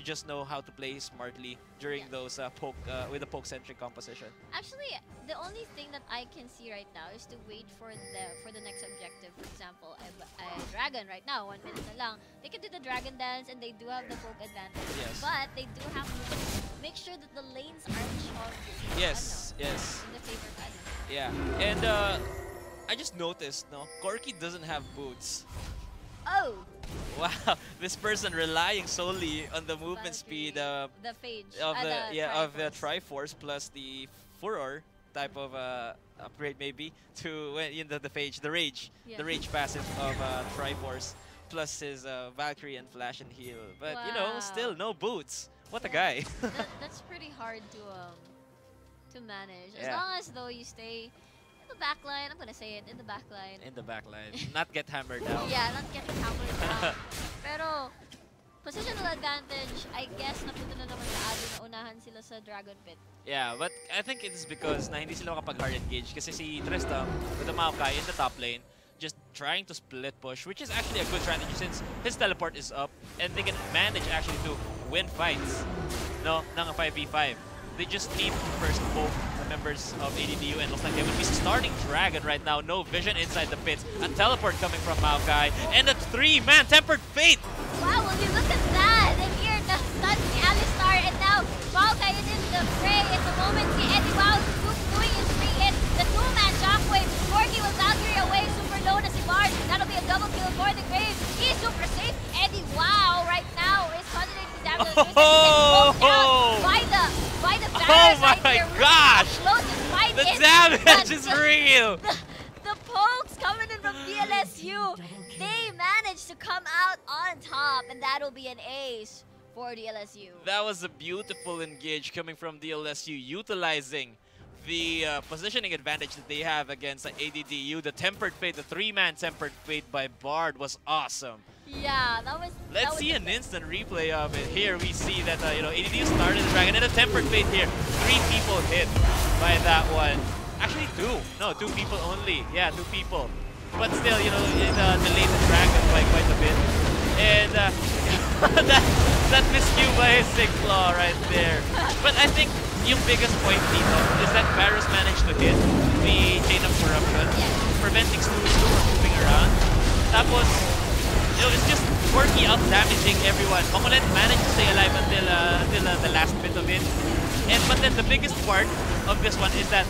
just know how to play smartly during those poke with the poke-centric composition. Actually, the only thing that I can see right now is to wait for the next objective. For example, a dragon right now, 1 minute na lang. They can do the dragon dance and they do have the poke advantage. Yes. But they do have to make sure that the lanes aren't shoved. Yes. In the favor of ADDU. Yeah, and I just noticed, no, Corki doesn't have boots. Oh! Wow, this person relying solely on the movement speed the phage of the Triforce plus the Furor type of upgrade maybe to the phage, the rage passive of Triforce plus his Valkyrie and Flash and Heal. But you know, still no boots. What a guy. That's pretty hard to manage. As long as though you stay in the back line, I'm gonna say it, in the back line. In the back line. Not get hammered out. Yeah, not getting hammered down. Pero, positional advantage, I guess napunta na naman sa ADDU na unahan sila sa Dragon Pit. Yeah, but I think it is because na hindi sila makapag hard engage kasi si Tristan with the Maokai in the top lane just trying to split push, which is actually a good strategy since his teleport is up and they can manage actually to win fights ng 5v5. They just need to first poke the members of ADDU, and looks like they would be starting Dragon right now. No vision inside the pits. A teleport coming from Maokai, and a 3-man Tempered Fate. Wow, will you look at that? And here, the stun si Alistar, and now Maokai is in the fray. At the moment, si Eddie Wow doing his free hit. The 2-man Shockwave. Corki will Valkyrie away. Super low na si Bard. That'll be a double kill for the Graves. He's super safe. Eddie, wow, right now is concentrating his damage on the Graves. By the Varus right here. Gosh! The damage is real! The pokes coming in from DLSU. They managed to come out on top, and that'll be an ace for DLSU. That was a beautiful engage coming from DLSU, utilizing the positioning advantage that they have against ADDU. The Tempered Fate, the 3-man Tempered Fate by Bard was awesome. Yeah, Let's see an instant replay of it. Here we see that ADDU started the dragon and a Tempered Fate here. 3 people hit by that one. Actually 2. No, 2 people only. Yeah, 2 people. But still, it delayed the dragon by quite a bit. And that miscue by his Sick Claw right there. But I think yung biggest point dito is that Varus managed to hit the Chain of Corruption, preventing Snooze from moving around. Tapos, it's just Quirky out-damaging everyone. Makulit managed to stay alive until the last bit of it. But then the biggest part of this one is that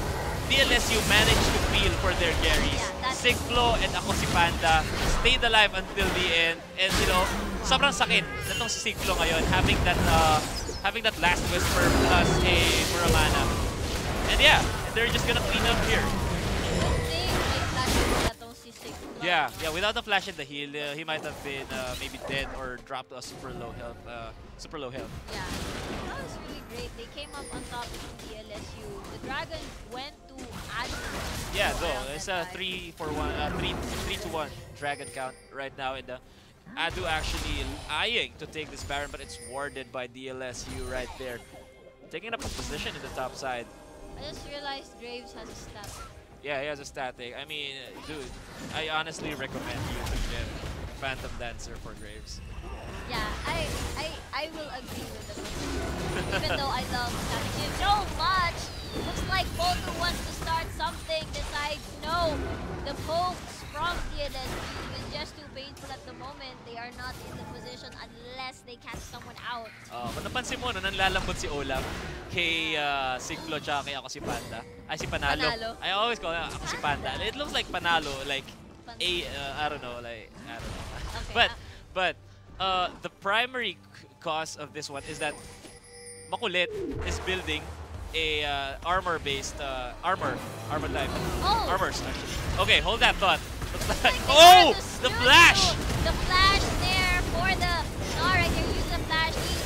DLSU managed to feel for their carries. Sigflo and ako si Panda stayed alive until the end. And sobrang sakit natong si Sigflo ngayon having that last whisper plus a Muramana. And yeah, they're just gonna clean up here. Yeah, without the flash and the heal, he might have been maybe dead or dropped to a super low health. Yeah, that was really great. They came up on top of DLSU. The Dragon went to ADDU. Yeah, though it's a 3-1 Dragon count right now, and ADDU actually eyeing to take this Baron, but it's warded by DLSU right there, taking up a position in the top side. I just realized Graves has a stat. Yeah, he has a static. I mean, dude, I honestly recommend you to get Phantom Dancer for Graves. Yeah, I will agree with the even though I love static so much. Looks like Boltu wants to start something, decides no. The pokes from DLSU is just too painful at the moment. They are not in the position unless they catch someone out. Kung napansin mo, nanlalambot si Olaf kay Sigflo tsaka kay ako si Panda. Ay, si Panalo. I always call ako si Panda. It looks like Panalo, like I don't know. Okay, but the primary cause of this one is that Makulit is building a armor-based armor type. Armors actually. Okay, hold that thought. Oh, the flash! The flash there for the Star right there. Use the flash. He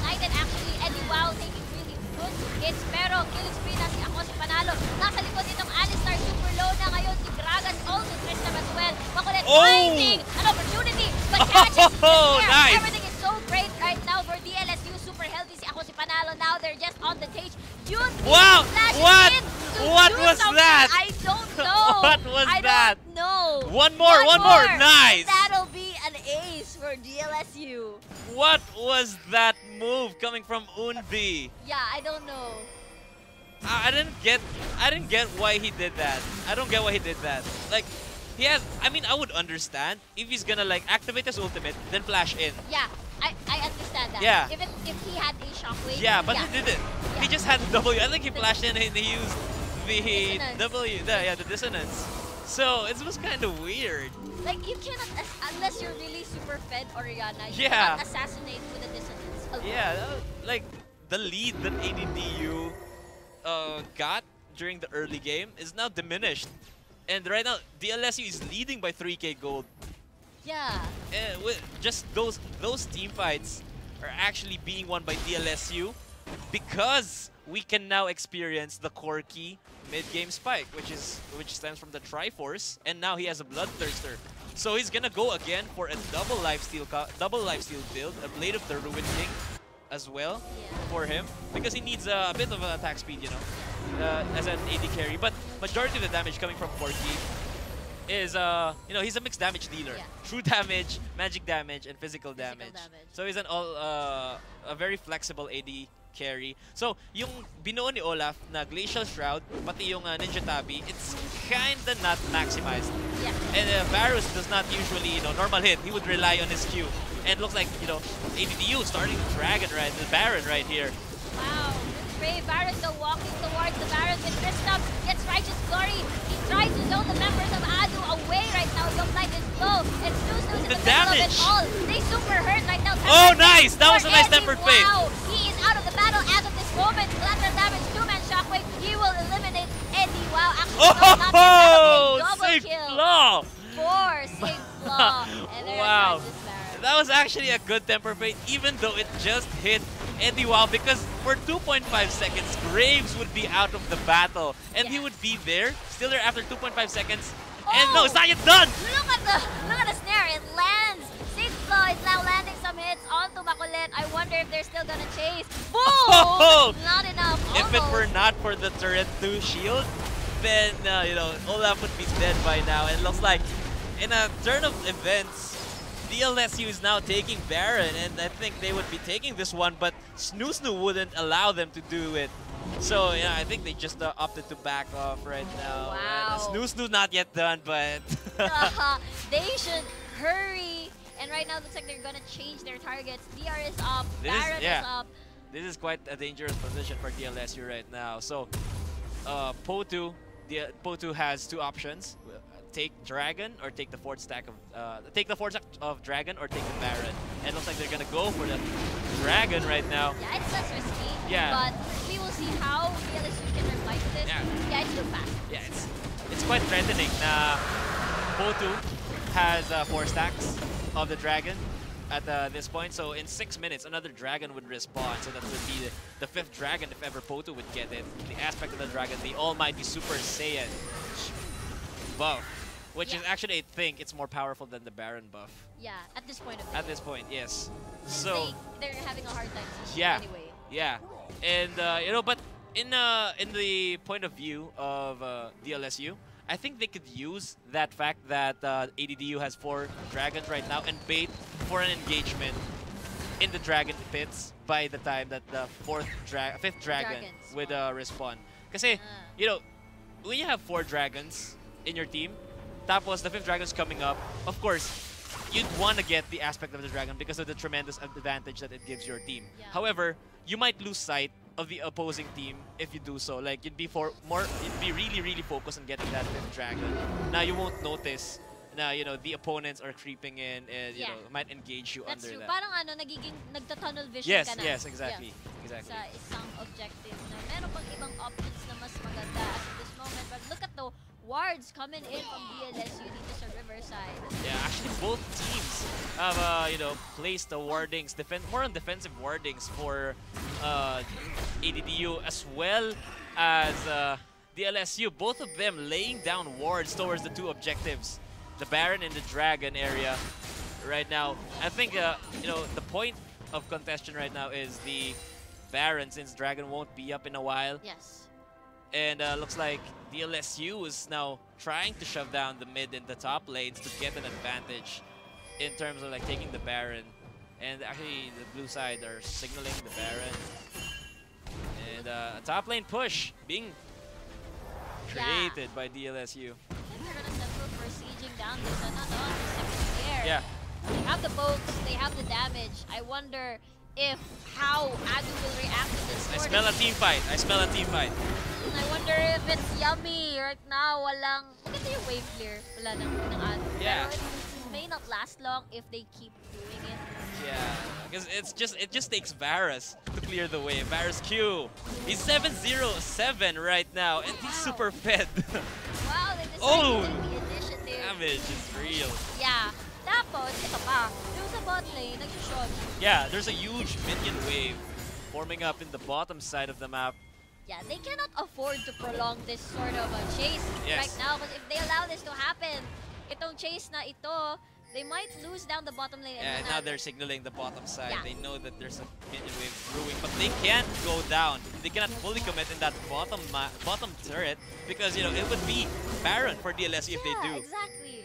ignited actually. Eddie Wow taking really good hits. Pero killing spree na si ako si Panalo. Nasa likod itong Alistar. Super low na ngayon. Si Gragas also threats them as well. Makulit finding an opportunity. But catches nice. Everything is so great right now for DLSU. Super healthy si ako si Panalo. Now they're just on the cage. Wow! What was that? I don't know. What was that? I don't know. One more. Nice. That'll be an ace for DLSU. What was that move coming from Unbi? Yeah, I don't know. I didn't get why he did that. I don't get why he did that. Like, he has. I mean, I would understand if he's gonna like activate his ultimate, then flash in. Yeah, I understand that. Yeah. If he had a shockwave. Yeah, but he didn't. Yeah. He just had the W. I think he flashed in and he used the dissonance. W. The dissonance. So it was kind of weird. Like you cannot, unless you're really super fed Oriana, you Yeah. cannot assassinate with a dissonance alone. Yeah, like the lead that ADDU got during the early game is now diminished. And right now, DLSU is leading by 3k gold. Yeah. And with just those team fights are actually being won by DLSU because we can now experience the Corky mid-game spike, which stems from the Triforce, and now he has a Bloodthirster. So he's gonna go again for a double lifesteal build, a Blade of the Ruin King as well for him, because he needs a bit of attack speed, as an AD carry. But majority of the damage coming from Corky is, he's a mixed damage dealer. Yeah. True damage, magic damage, and physical damage. So he's a very flexible AD carry. So, yung binuo ni Olaf na Glacial Shroud, pati yung Ninja Tabi, it's kinda not maximized. Yeah. And Varus does not usually, normal hit. He would rely on his Q. And it looks like, ADDU starting the Dragon the Baron right here. Wow, great away. Baron still walking towards the Baron with Kristaps. Gets Righteous Glory. He tries to zone the members of ADDU away right now. Young Light is low. It's Snooze in the middle of it all. They super hurt right now. Oh, nice! That was a nice Tempered Fate. Wow, he is out of the battle as of this moment. Collateral damage, 2-man Shockwave. He will eliminate Eddie. Wow, actually, not Oh, double safe kill. flaw! 4 safe flaw. And there Wow. is Baron. That was actually a good Temper Fate, even though it just hit Eddie Wow, because for 2.5 seconds, Graves would be out of the battle, and he would be there, still there after 2.5 seconds. And no, it's not yet done! Look at the snare, it lands! Safe flaw is now landing some hits onto Makulit. I wonder if they're still gonna chase. Boom! Oh! Not enough. If it Almost. were not for the turret 2 shield, then, you know, Olaf would be dead by now. And it looks like in a turn of events, DLSU is now taking Baron, and I think they would be taking this one, but Snoo wouldn't allow them to do it. So, yeah, I think they just opted to back off right now. Wow. Snoo not yet done, but... They should hurry. And right now, looks like they're gonna change their targets. DR is up, Baron is up. This is quite a dangerous position for DLSU right now. So, Potu has 2 options. Take Dragon or take the 4th stack of Dragon or take the Baron. And it looks like they're gonna go for the Dragon right now. Yeah, it's less risky. Yeah. But we will see how DLSU can reply to this. Yeah, it's too fast. Yeah, it's quite threatening. Potu has 4 stacks of the Dragon at this point. So in 6 minutes, another Dragon would respawn. So that would be the 5th Dragon if ever Potu would get it. The aspect of the Dragon, the Almighty Super Saiyan buff. Which is actually, I think, it's more powerful than the Baron buff. Yeah, at this point of it. At this point, yes. So they're having a hard time anyway. Yeah. And you know, but in the point of view of DLSU, I think they could use that fact that ADDU has 4 dragons right now and bait for an engagement in the dragon pits by the time that the 5th dragon would respawn. Because you know, when you have 4 dragons in your team, tapos the 5th dragon's coming up, of course, you'd want to get the aspect of the dragon because of the tremendous advantage that it gives your team. Yeah. However, you might lose sight of the opposing team if you do so. Like, you'd be really, really focused on getting that 5th dragon. Now you won't notice. Now, you know, the opponents are creeping in and, you know, might engage you That's under true. that. Parang ano, nagiging nagta-tunnel vision Yes, ka na. yes, exactly. Exactly. Sa isang objective na meron pang ibang options na mas maganda as of this moment. But look at the wards coming in from DLSU dito sa Riverside. Yeah, actually both teams have, you know, placed the wardings, more on defensive wardings for ADDU as well as DLSU. Both of them laying down wards towards the 2 objectives, the Baron and the Dragon area right now. I think, you know, the point of contention right now is the Baron, since Dragon won't be up in a while. Yes. And looks like DLSU is now trying to shove down the mid and the top lanes to get an advantage in terms of like taking the Baron. And actually the blue side are signaling the Baron. And a top lane push being created by DLSU. I think they're gonna settle for sieging down this another second here. Yeah. They have the pokes, they have the damage. I wonder if how ADDU will react to this. I smell a team fight. I smell a team fight. I wonder if it's yummy right now. Walang, maganda yung wave clear. Wala ng ADDU. Yeah. Pero it may not last long if they keep doing it. Yeah, because it just takes Varus to clear the way. Varus Q. He's 7-0-7 right now, and he's super fed. Wow, they decided to take the initiative. Damage is real. Yeah. Tapos, ito pa. Yung sa bot lane, nag-shot. Yeah, there's a huge minion wave forming up in the bottom side of the map. Yeah, they cannot afford to prolong this sort of chase right now. Because if they allow this to happen, itong chase na ito, they might lose down the bottom lane. And now they're signaling the bottom side. Yeah. They know that there's a minion wave brewing, but they can't go down. They cannot fully commit in that bottom turret because, you know, it would be Baron for DLSU if they do. Exactly.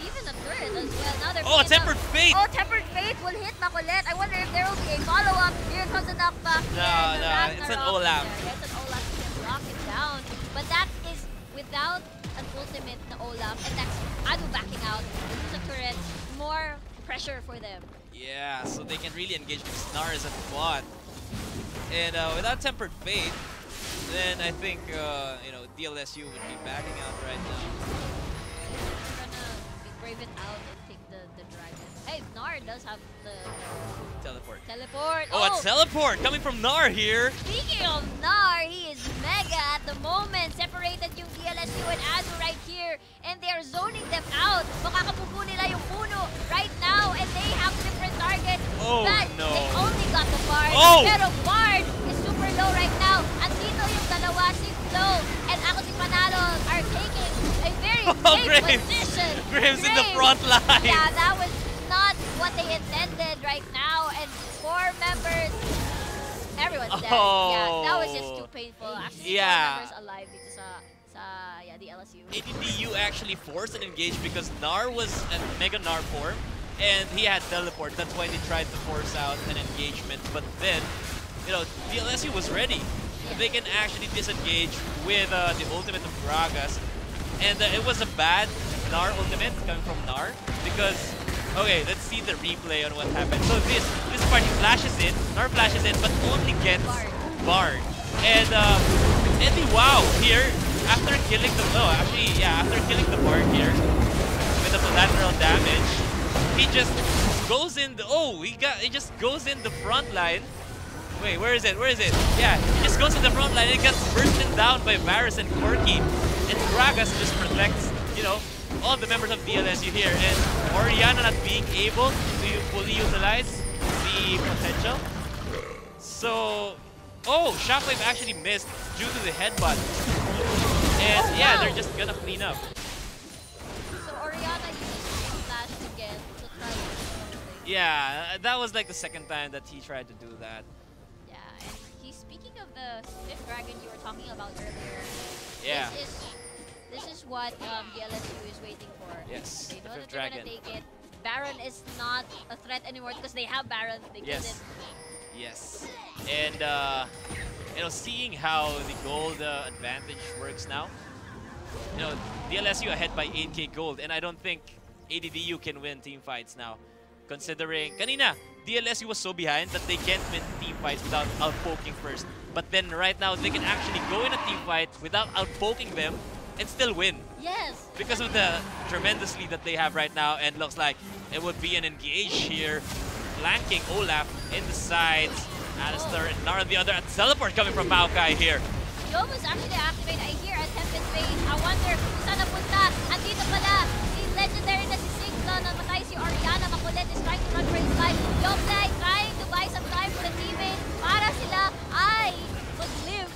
Even a turret as well. Now they're Tempered Fate! Oh, Tempered Fate will hit Makulit. I wonder if there will be a follow-up. Here comes a knockback. No, it's an Olaf. It's an Olaf. You can lock it down. But that is without an ultimate na Olaf. And that's ADDU backing out. Use a turret. More pressure for them. Yeah, so they can really engage with Snars at bot. And without Tempered Fate, then I think you know, DLSU would be backing out right now. We're gonna be brave it out and take the dragon. Hey, Nar does have the Teleport. teleport. Oh, a teleport coming from Nar here. Speaking of Nar, he is mega at the moment. Separated yung DLSU and ADDU right here. And they're zoning them out. Makakapupo nila yung puno right now. And they have different targets. Oh, but no. they only got the Bard. Oh! Pero Bard is super low right now. At dito yung dalawa, si Flo and ako si Manalo are taking a very safe position. Graves in the front line. Yeah, that was not what they intended right now. And 4 members, everyone's dead. Yeah, that was just too painful. Actually, 4 members alive dito sa the LSU. ADDU actually forced an engage because Nar was at Mega Nar form and he had teleport. That's why they tried to force out an engagement. But then, you know, DLSU was ready. They can actually disengage with the ultimate of Gragas. And it was a bad Nar ultimate coming from Nar because, okay, let's see the replay on what happened. So this part, he flashes in, Nar flashes in, but only gets Bard. And wow, here, after killing the, after killing the Bard here, with the collateral damage, he just goes in the, he just goes in the front line. Wait, where is it? Where is it? Yeah, he just goes in the front line and it gets bursted down by Varus and Corky. And Gragas just protects, you know, all the members of DLSU here. And Oriana not being able to fully utilize the potential. So, Shockwave actually missed due to the headbutt. And yeah, they're just gonna clean up. So Oriana used Flash again to try to do something. Yeah, that was like the second time that he tried to do that. Yeah, and he's speaking of the 5th dragon you were talking about earlier. Yeah. This is what DLSU is waiting for. Yes, They know the that 5th they're dragon. gonna take it. Baron is not a threat anymore because they have Baron. They killed it. Yes. And you know, seeing how the gold advantage works now, you know, DLSU ahead by 8k gold, and I don't think ADDU can win team fights now. Considering, kanina, DLSU was so behind that they can't win team fights without outpoking first. But then right now, they can actually go in a team fight without outpoking them and still win. Yes. Because of the tremendous lead that they have right now, and looks like it would be an engage here. Flanking Olaf in the sides. Alistair and Nar on the other. Teleport coming from Maokai here. Yo was actually activated. I hear a Tempest Phase. I wonder kung saan napunta. Andito pala si legendary na si Sigla. Namatay si Oriana. Makulit is trying to run for his life. Yoplay trying to buy some time for the teammate para sila ay mag-live.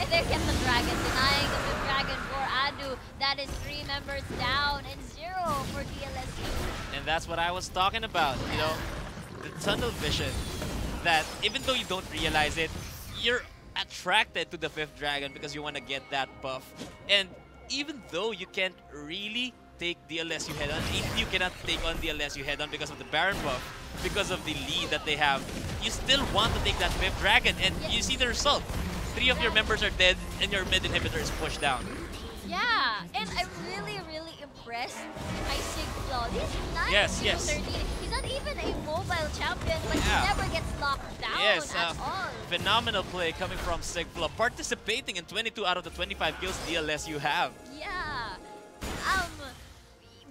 And there kept the dragon. Denying the 5th dragon for ADDU. That is 3 members down and 0 for DLSU. And that's what I was talking about, you know, the tunnel vision, that even though you don't realize it, you're attracted to the 5th dragon because you want to get that buff. And even though you can't really take DLSU head-on, you cannot take on DLSU head-on because of the Baron buff, because of the lead that they have, you still want to take that 5th dragon, and you see the result. 3 of your members are dead and your mid inhibitor is pushed down. Yeah, and I'm really, really impressed by Sigflo. He's 9 Yes. 13. He's not even a mobile champion, but he never gets locked down at all. Phenomenal play coming from Sigflo, participating in 22 out of the 25 kills DLSU have. Yeah.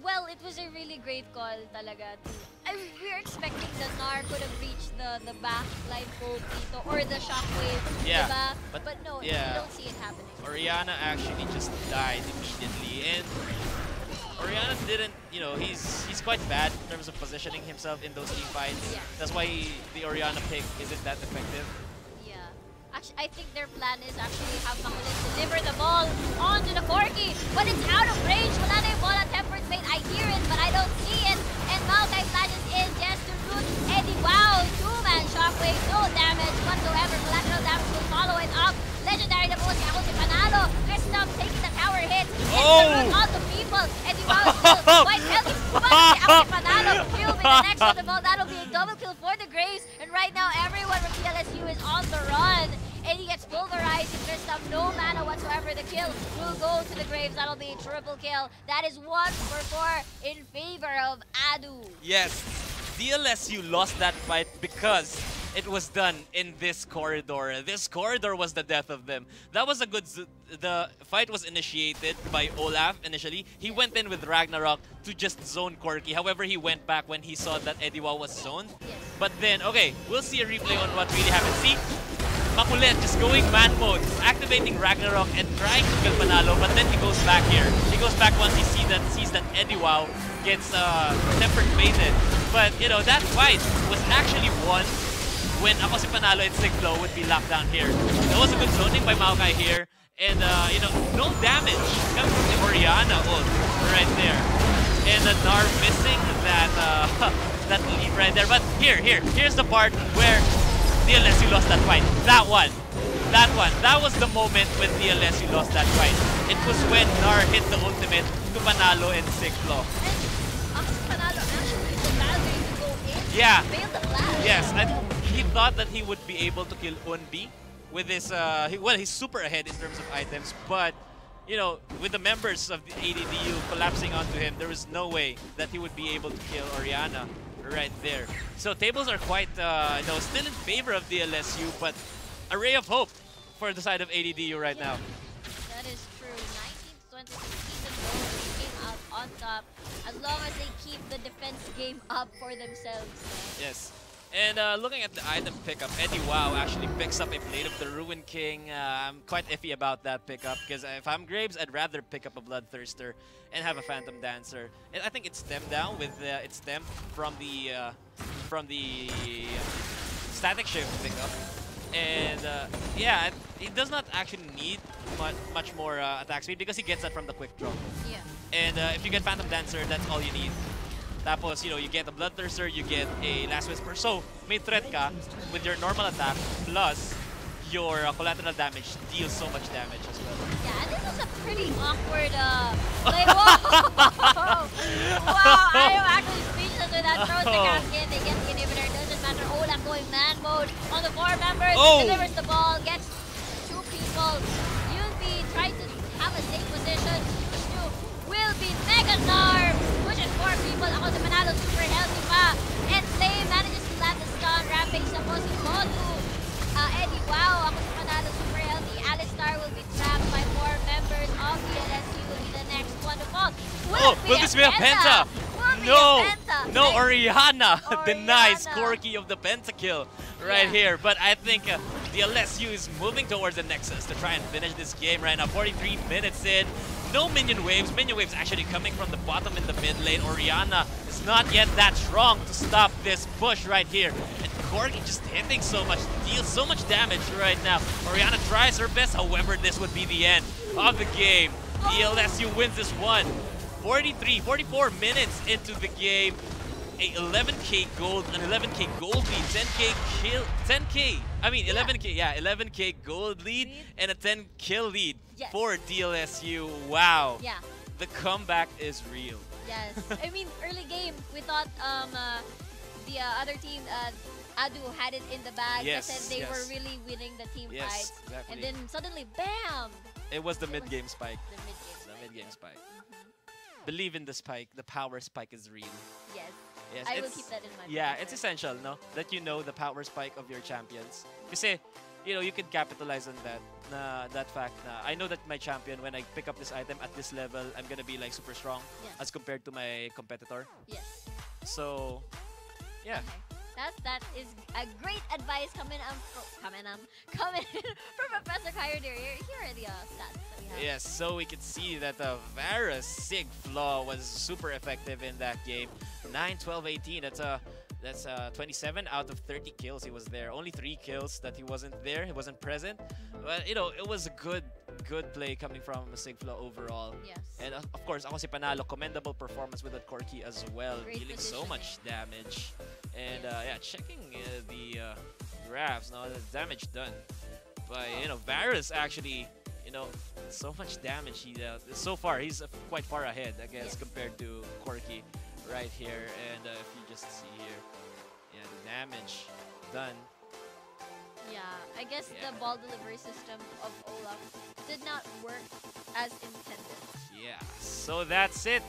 Well, it was a really great call talaga. We were expecting the Nar could have reached the backline poke dito or the shockwave, diba? But no, you don't see it happening. Oriana actually just died immediately, and Oriana didn't, you know, he's quite bad in terms of positioning himself in those team fights. Yeah. That's why the Oriana pick isn't that effective. Yeah. Actually, I think their plan is actually have Makulit deliver the ball onto the Corky, but it's out of range. Wala na yung ball at Tempered Fate. I hear it, but I don't see it. And Maokai flashes in just to root Eddie. Wow, 2-man shockwave, no damage whatsoever. Collateral damage will follow it up. Legendary na po si ako si Panalo. Christoph taking the tower hit. Gets the root on the people. Eddie Wow still quite healthy. But si ako si Panalo will be the next on the ball. That'll be a double kill for the Graves. And right now, everyone from DLSU is on the run. And he gets pulverized. And Christoph, no mana whatsoever. The kill will go to the Graves. That'll be a triple kill. That is 1 for 4 in favor of ADDU. Yes, DLSU lost that fight because it was done in this corridor. This corridor was the death of them. That was a good... The fight was initiated by Olaf initially. He went in with Ragnarok to just zone Corki. However, he went back when he saw that ADDU was zoned. Yes. But then, okay, we'll see a replay on what really happened. See, Makulit just going man mode, activating Ragnarok and trying to kill Panalo, but then he goes back here. He goes back once he sees that ADDU gets tempered baited. But, you know, that fight was actually won when ako si Panalo and Sigflo would be locked down here. That was a good zoning by Maokai here. And, you know, no damage coming from the Oriana ult right there. And the Nar missing that that lead right there. But here's the part where DLSU lost that fight. That one. That was the moment when DLSU lost that fight. It was when Nar hit the ultimate to Panalo and Sigflo. And Panalo actually used the Valkyrie to go in. Yeah. Failed the flash. Yes, and he thought that he would be able to kill Unbi with his, well, he's super ahead in terms of items, but, you know, with the members of the ADDU collapsing onto him, there was no way that he would be able to kill Oriana right there. So tables are quite, you know, still in favor of DLSU, but a ray of hope for the side of ADDU right now. That is true. 19-26 season goal, they came out on top as long as they keep the defense game up for themselves. Yes. And looking at the item pickup, ADDU actually picks up a Blade of the Ruin King. I'm quite iffy about that pickup because if I'm Graves, I'd rather pick up a Bloodthirster and have a Phantom Dancer. And I think it's stemmed down with it's stemmed from the static shift pickup. And yeah, he does not actually need much more attack speed because he gets that from the quick draw. Yeah. And if you get Phantom Dancer, that's all you need. Tapos, you know, you get a Bloodthirster, you get a Last Whisper. So, may threat ka with your normal attack plus your collateral damage deals so much damage as well. Yeah, and this is a pretty awkward play. Whoa! Wow, I am actually speechless with that. Throws the casket, they get the inhibitor. Doesn't matter. Olaf going man mode on the 4 members. Delivers the ball, gets 2 people. Yunbi tries to have a safe position. Will be Mega Nar, pushes 4 people. Ako si Panalo, super healthy pa. And Slay manages to land the stun. Rampage supposed to go to ADDU. Ako si Panalo, super healthy. Alistar will be trapped by 4 members of the LSU. Will be the next one to fall. Will this be a Penta? No, Oriana denies Corki of the Pentakill right here. But I think the LSU is moving towards the Nexus to try and finish this game right now. 43 minutes in. No minion waves. Minion waves actually coming from the bottom in the mid lane. Oriana is not yet that strong to stop this push right here. And Corki just hitting so much, deals so much damage right now. Oriana tries her best, however, this would be the end of the game. DLSU wins this one. 44 minutes into the game. A 11k gold, an 11k gold lead, 10k kill, 11k gold lead and a 10 kill lead for DLSU. Wow. Yeah. The comeback is real. Yes. I mean, early game, we thought the other team, ADDU, had it in the bag. Yes, they were really winning the team fights. Exactly. And then suddenly, bam! It was the mid-game spike. The mid-game spike. Believe in the spike. The power spike is real. Yes. Yes, I will keep that in mind. Yeah, it's essential, no? That you know the power spike of your champions. Kasi, you know, you can capitalize on that. That fact na I know that my champion, when I pick up this item at this level, I'm gonna be like super strong as compared to my competitor. Yes. So, yeah. Okay. That is a great advice coming from Professor Coyote. Here are the stats that we have. Yes, so we can see that Varus Sigflo was super effective in that game. 9, 12, 18. That's 27 out of 30 kills. He was there. Only 3 kills that he wasn't there. He wasn't present. But you know, it was a good play coming from Sigflo overall. Yes. And of course, ako si Panalo, commendable performance with that Corki as well, dealing so much damage. And yeah, checking the graphs, now the damage done by Varus actually, so much damage. He so far he's quite far ahead, I guess, compared to Corki right here. And if you just see here, yeah, the damage done. Yeah, I guess the ball delivery system of Olaf did not work as intended. Yeah, so that's it.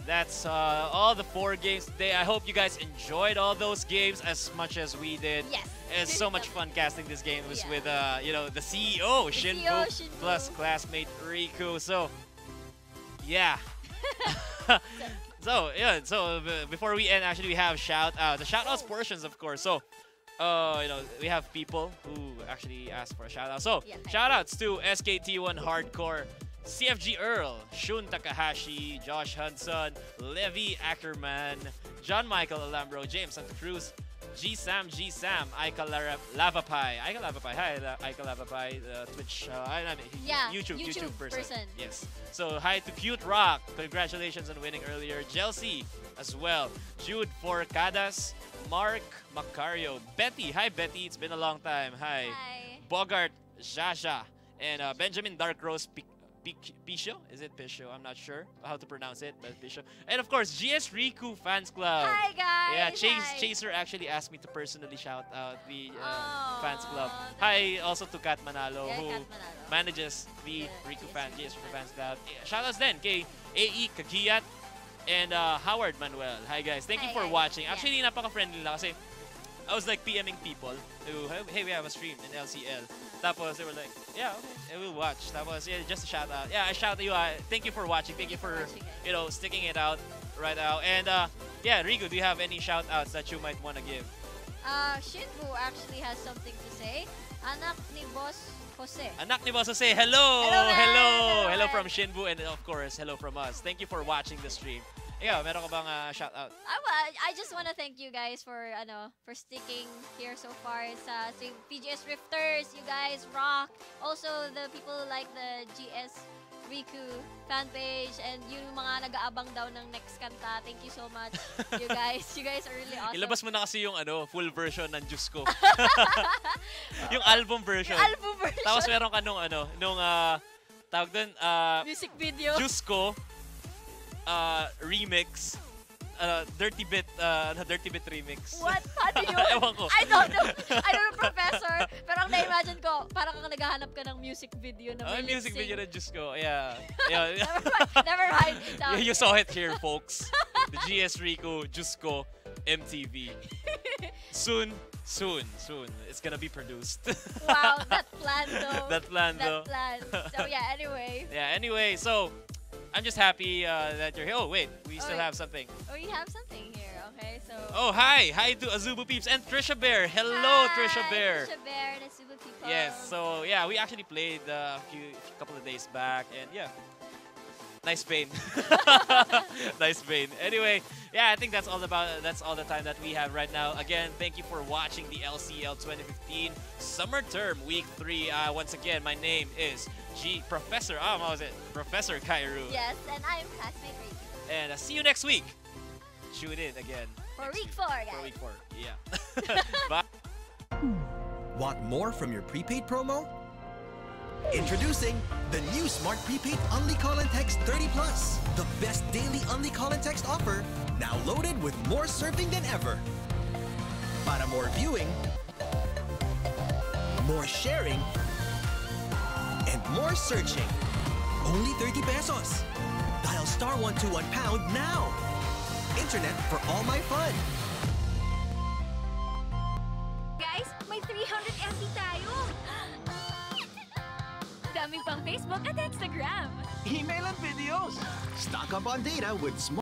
That's all the 4 games today. I hope you guys enjoyed all those games as much as we did. Yes. It's so much fun casting this game. It was with you know, the CEO Shinbu plus classmate Riku. So yeah. So yeah. So before we end, actually, we have the shout outs portions, of course. So. You know, we have people who actually asked for a shout out. So, shout outs to SKT1 Hardcore, CFG Earl, Shun Takahashi, Josh Hudson, Levi Ackerman, John Michael Alambro, James Santa Cruz, G Sam, Aika Lavapai. Aika Lavapai. Hi, Aika Lavapai, Twitch, YouTube person. Yes. So, hi to Cute Rock. Congratulations on winning earlier. Chelsea as well. Jude Forcadas, Mark Macario, Betty. Hi, Betty. It's been a long time. Hi. Bogart, Jaja, and Benjamin Dark Rose Pisho. Is it Pisho? I'm not sure how to pronounce it, but Pisho. And of course, GS Riku Fans Club. Hi, guys. Yeah, Chaser actually asked me to personally shout out the Fans Club. Hi also to Kat Manalo, who manages the GS Riku Fans Club. Shout outs then kay AE Kagiyat and Howard Manuel. Hi guys, thank you for watching. Actually, napaka-friendly lang kasi I was like PMing people who, hey, we have a stream in LCL. Tapos they were like, yeah, okay, we'll watch. Tapos yeah, just a shout out. Yeah, I shout you. Thank you for watching. Thank you for sticking it out right now. And yeah, Riku, do you have any shout outs that you might want to give? Shinbu actually has something to say. Anak ni Boss Jose. Anak ni Boss Jose. Hello from Shinbu, and of course, hello from us. Thank you for watching the stream. Yeah, meron ka bang shout out? I just want to thank you guys for sticking here so far. Sa PGS Rifters, you guys rock. Also the people like the GS Riku fan page and yung mga nag-aabang daw ng next kanta. Thank you so much, you guys. You guys are really awesome. Ilabas mo na kasi yung full version ng Diyos ko. Yung album version. Tapos meron ka nung tawag dun, music video. Diyos ko remix, Dirty Bit remix. What? Paano yun? Ewan ko. I don't know, Professor. Pero ang na-imagine ko, parang kang naghahanap ka ng music video na may music video na Diyos ko. Yeah. Never mind. You saw it here, folks. The GS Riku, Diyos ko, MTV. Soon. It's gonna be produced. Wow, that plan though. That plan. So yeah, anyway. So I'm just happy that you're here. Oh wait, we still have something. Oh, we have something here. Okay, so. Oh hi to Azubu Peeps and Trisha Bear. Hello, Trisha Bear. Trisha Bear and Azubu People. Yes. So yeah, we actually played a couple of days back, and yeah. Nice vein. Nice vein. Anyway, yeah, I think that's all the time that we have right now. Again, thank you for watching the LCL 2015 Summer Term Week 3. Once again, my name is Professor Kairu. Yes, and I'm classmate Riku. And see you next week. Tune in again. For week 4, guys. For week 4, yeah. Bye. Want more from your prepaid promo? Introducing the new Smart Prepaid Only Call and Text 30 Plus. The best daily Only Call and Text offer, now loaded with more surfing than ever. Para more viewing, more sharing, and more searching. Only 30 pesos. Dial *121# now. Internet for all my fun. Guys, may 300 MB tayo. Daming pang Facebook at Instagram. Email and videos. Stock up on data with Smart